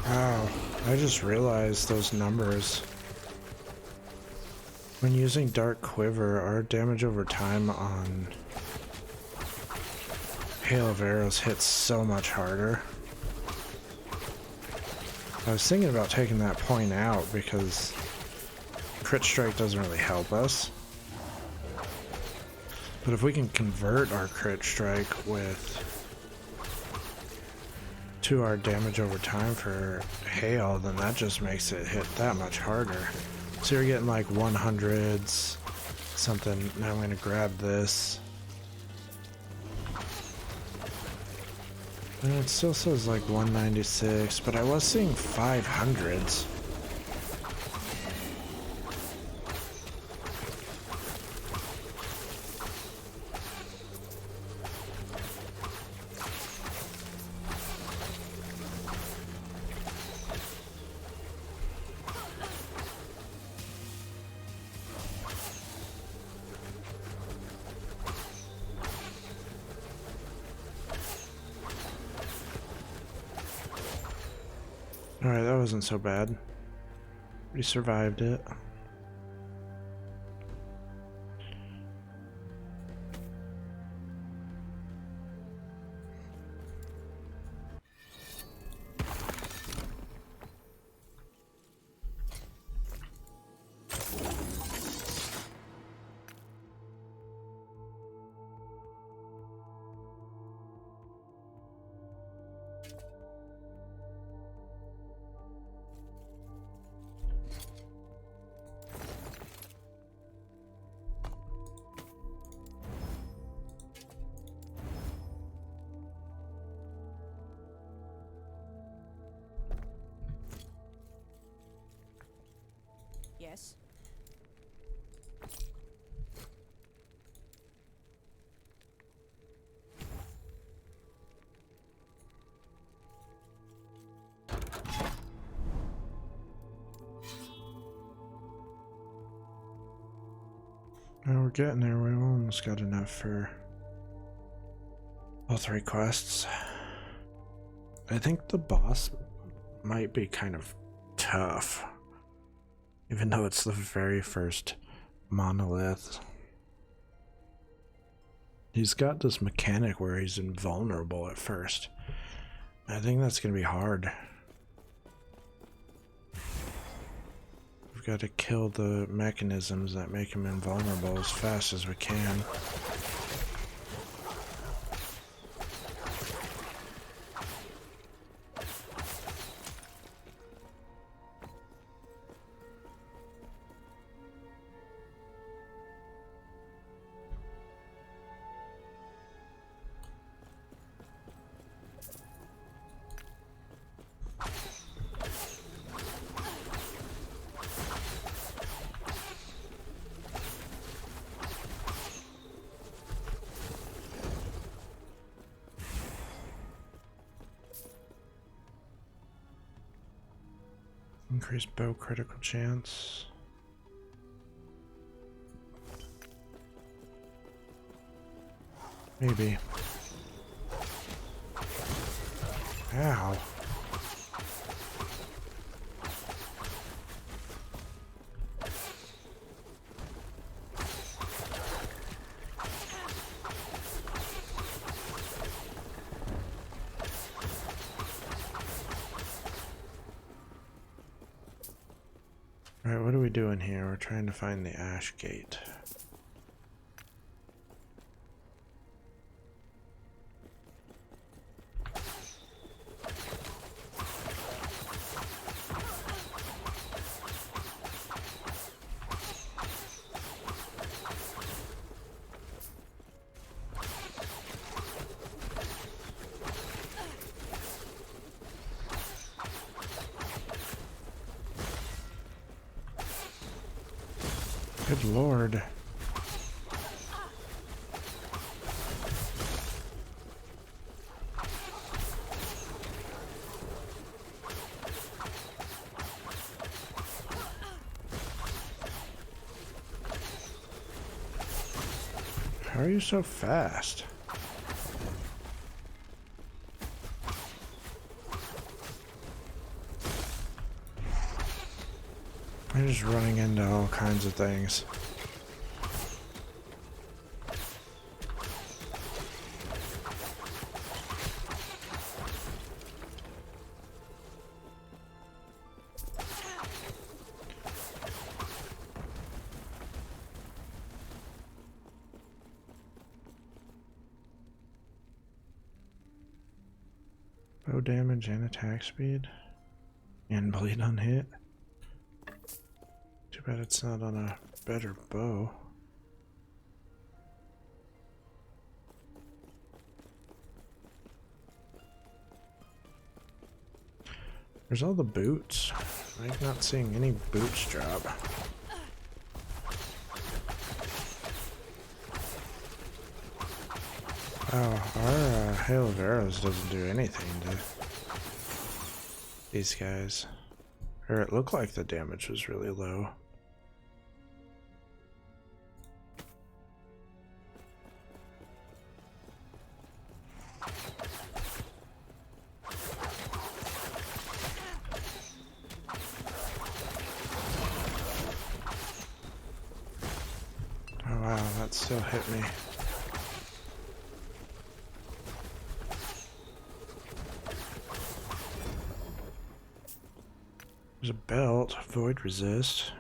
S1: Wow, I just realized those numbers. When using Dark Quiver, our damage over time on Hail of Arrows hits so much harder. I was thinking about taking that point out because crit strike doesn't really help us. But if we can convert our crit strike to our damage over time for hail, then that just makes it hit that much harder. So you're getting like 100s, something. Now I'm gonna grab this. And it still says like 196, but I was seeing 500s. Alright, that wasn't so bad. We survived it.
S3: Yes.
S1: Well, we're getting there. We almost got enough for all 3 quests. I think the boss might be kind of tough, even though it's the very first monolith. He's got this mechanic where he's invulnerable at first. I think that's going to be hard. We've got to kill the mechanisms that make him invulnerable as fast as we can. Increased bow critical chance. Maybe. Ow. Alright, what are we doing here? We're trying to find the ash gate. Good lord. How are you so fast? I'm just running into all kinds of things. Bow damage and attack speed. And bleed on hit. Too bad it's not on a better bow. There's all the boots. I'm not seeing any boots drop. Oh, our hail of arrows doesn't do anything to these guys. Or it looked like the damage was really low. Oh wow, that still hit me. There's a belt, void resist,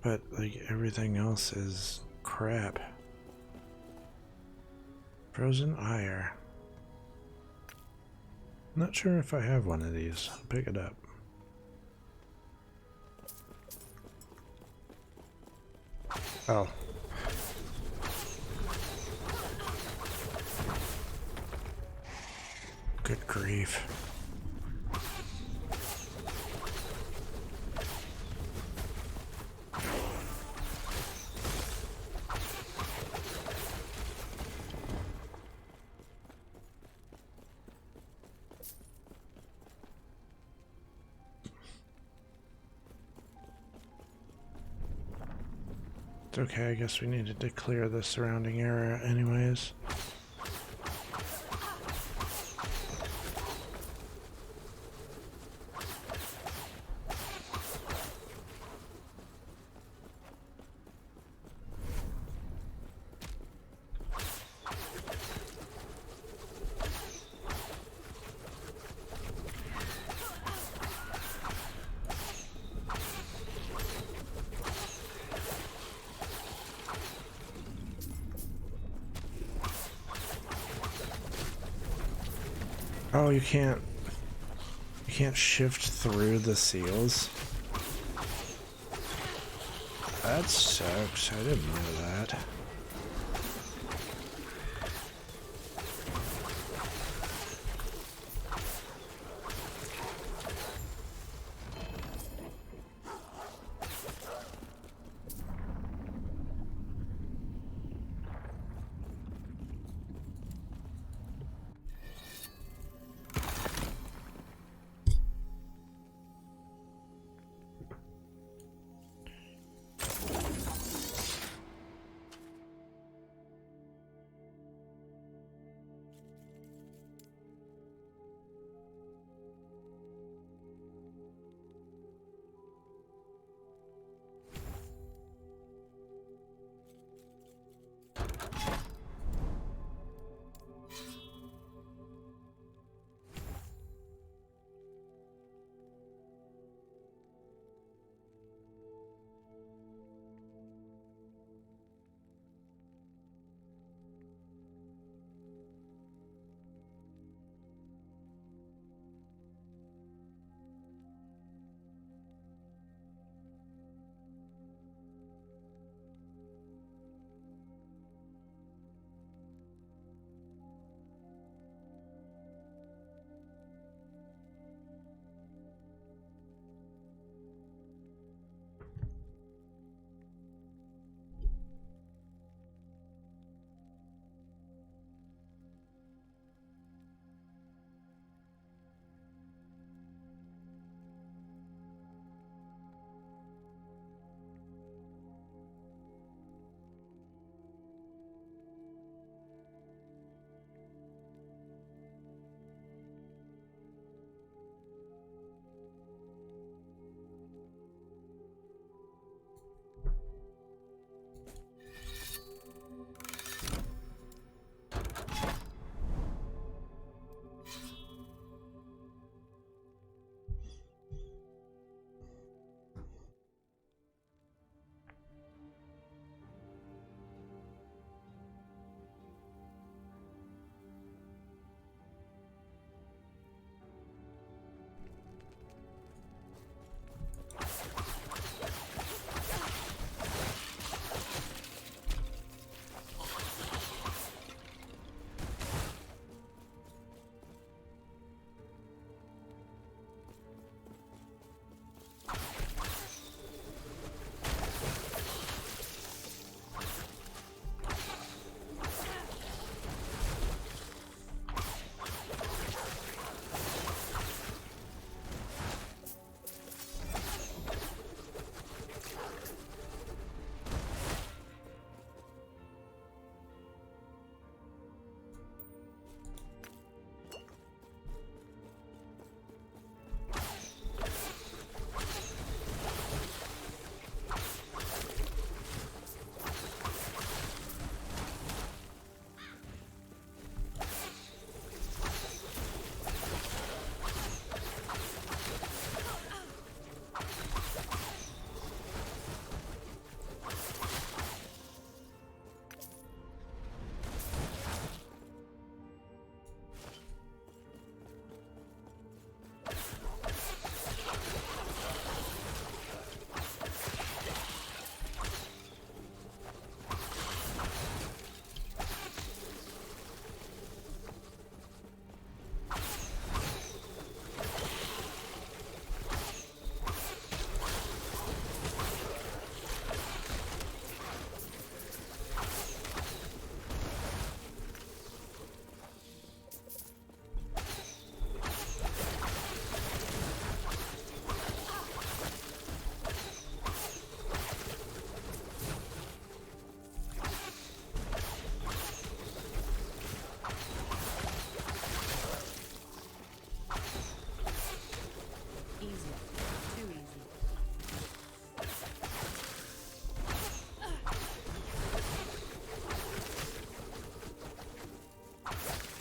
S1: but like everything else is crap. Frozen ire. Not sure if I have one of these. I'll pick it up. Oh. Good grief. It's okay, I guess we needed to clear the surrounding area anyways. Oh, you can't shift through the seals? That sucks. I didn't know that.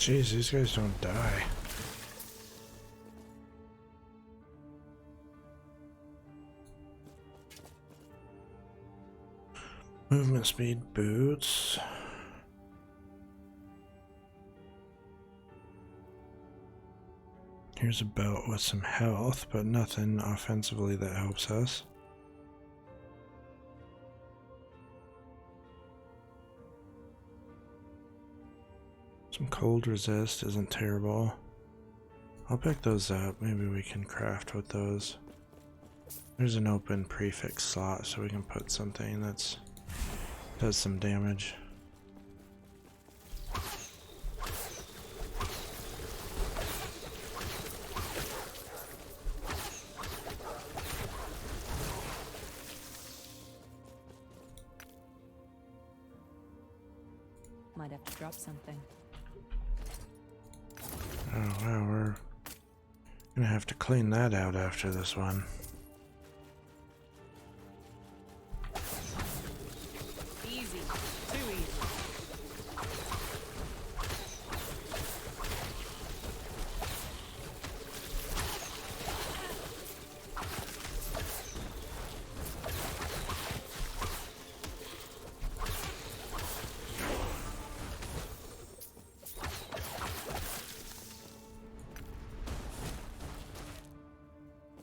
S1: Jeez, these guys don't die. Movement speed boots. Here's a belt with some health, but nothing offensively that helps us. Some cold resist isn't terrible. I'll pick those up. Maybe we can craft with those. There's an open prefix slot, so we can put something that's does some damage.
S3: Might have to drop something.
S1: Oh wow, we're gonna have to clean that out after this one.
S3: Easy. Too easy.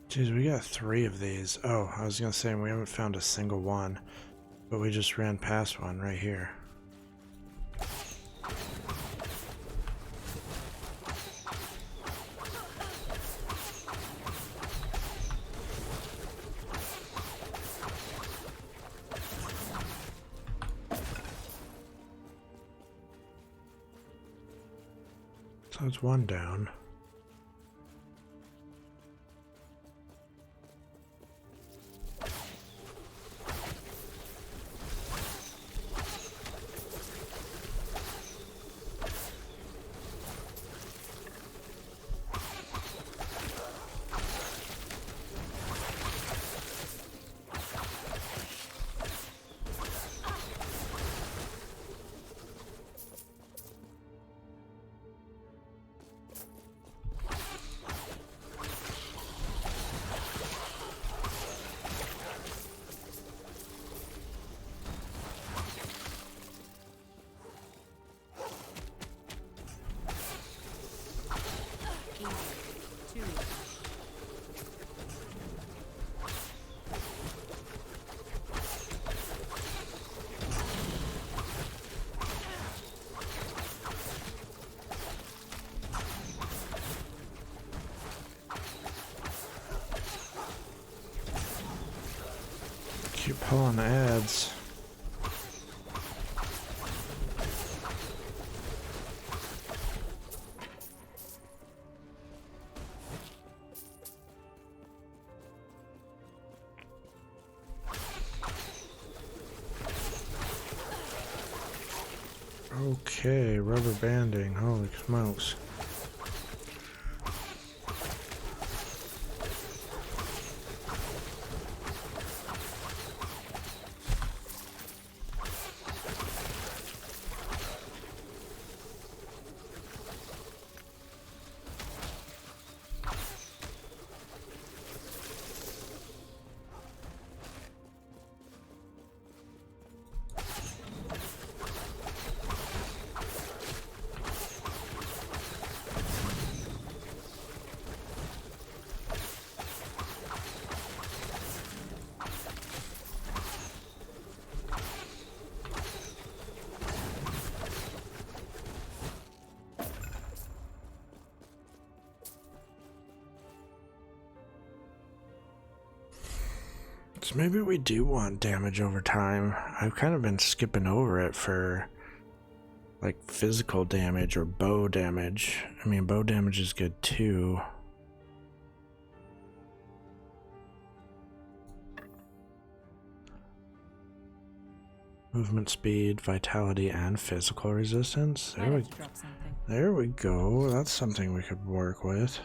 S1: Jeez, we got 3 of these. Oh, I was gonna say we haven't found a single one, but we just ran past one right here. So it's one down.
S3: Too easy.
S1: Keep pulling ads. Okay, rubber banding. Holy smokes. So maybe we do want damage over time. I've kind of been skipping over it for like physical damage or bow damage. I mean, bow damage is good too. Movement speed, vitality, and physical resistance.
S3: Might have to drop something.
S1: There we go. That's something we could work with.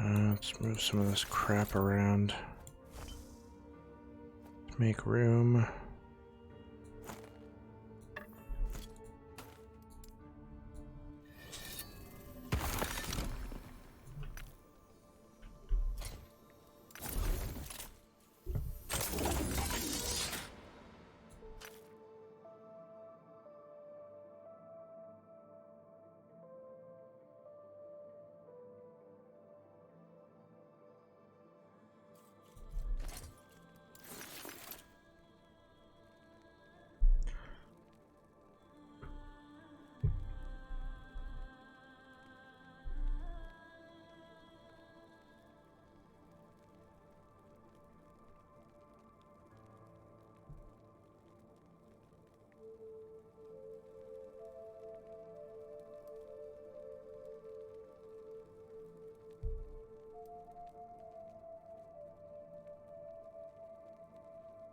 S1: Let's move some of this crap around. Make room.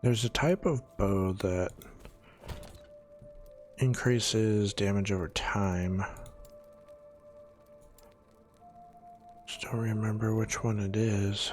S1: There's a type of bow that increases damage over time. Just don't remember which one it is.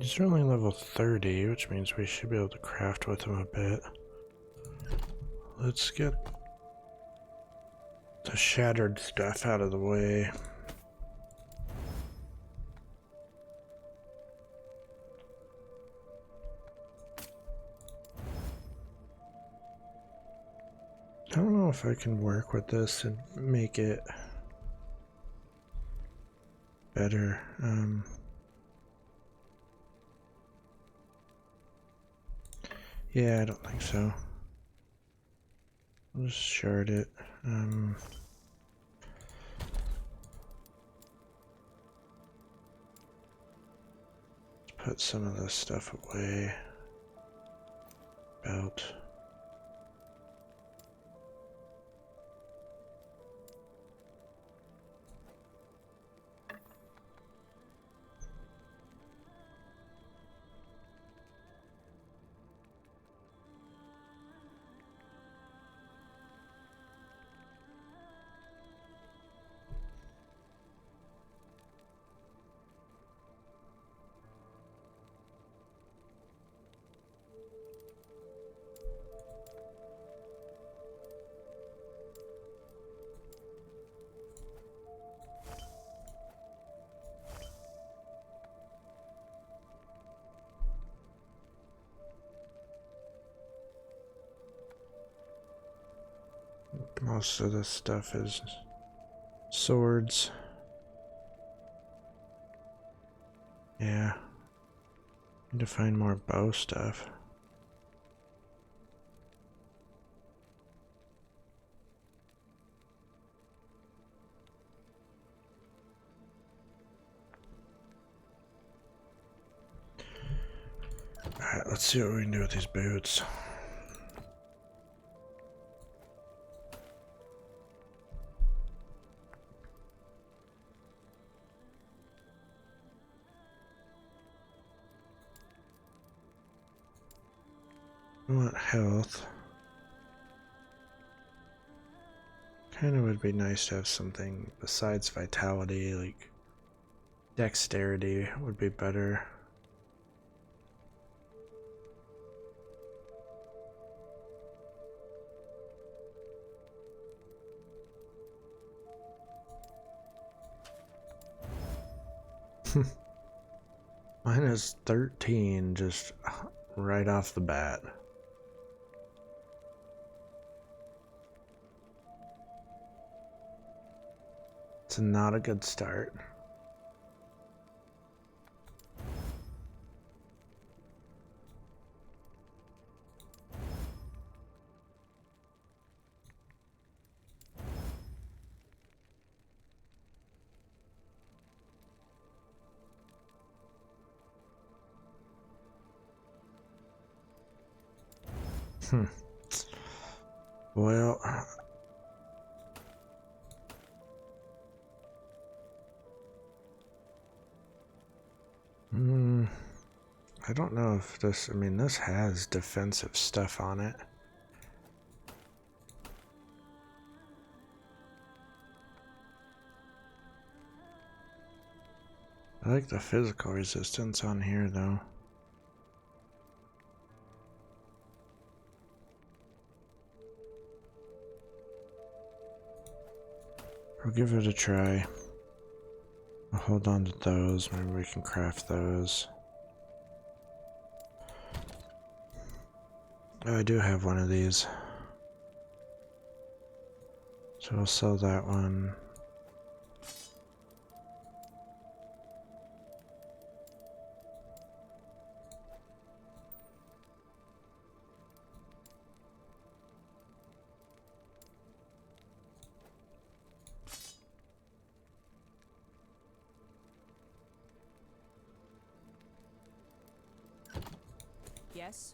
S1: He's only level 30, which means we should be able to craft with him a bit. Let's get the shattered stuff out of the way. I don't know if I can work with this and make it better. Yeah, I don't think so. I'll just shard it. Put some of this stuff away. Belt. Most of this stuff is swords. Yeah. Need to find more bow stuff. Alright, let's see what we can do with these boots. I want health. Kinda would be nice to have something besides vitality, like dexterity would be better. Mine is 13 just right off the bat. It's not a good start. Well, I don't know if this, I mean, this has defensive stuff on it. I like the physical resistance on here, though. I'll give it a try. I'll hold on to those. Maybe we can craft those. Oh, I do have one of these. So I'll sell that one.
S3: Yes?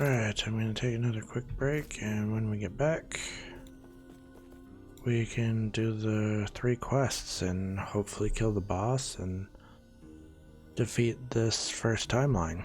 S1: Alright, I'm going to take another quick break, and when we get back, we can do the 3 quests and hopefully kill the boss and defeat this first timeline.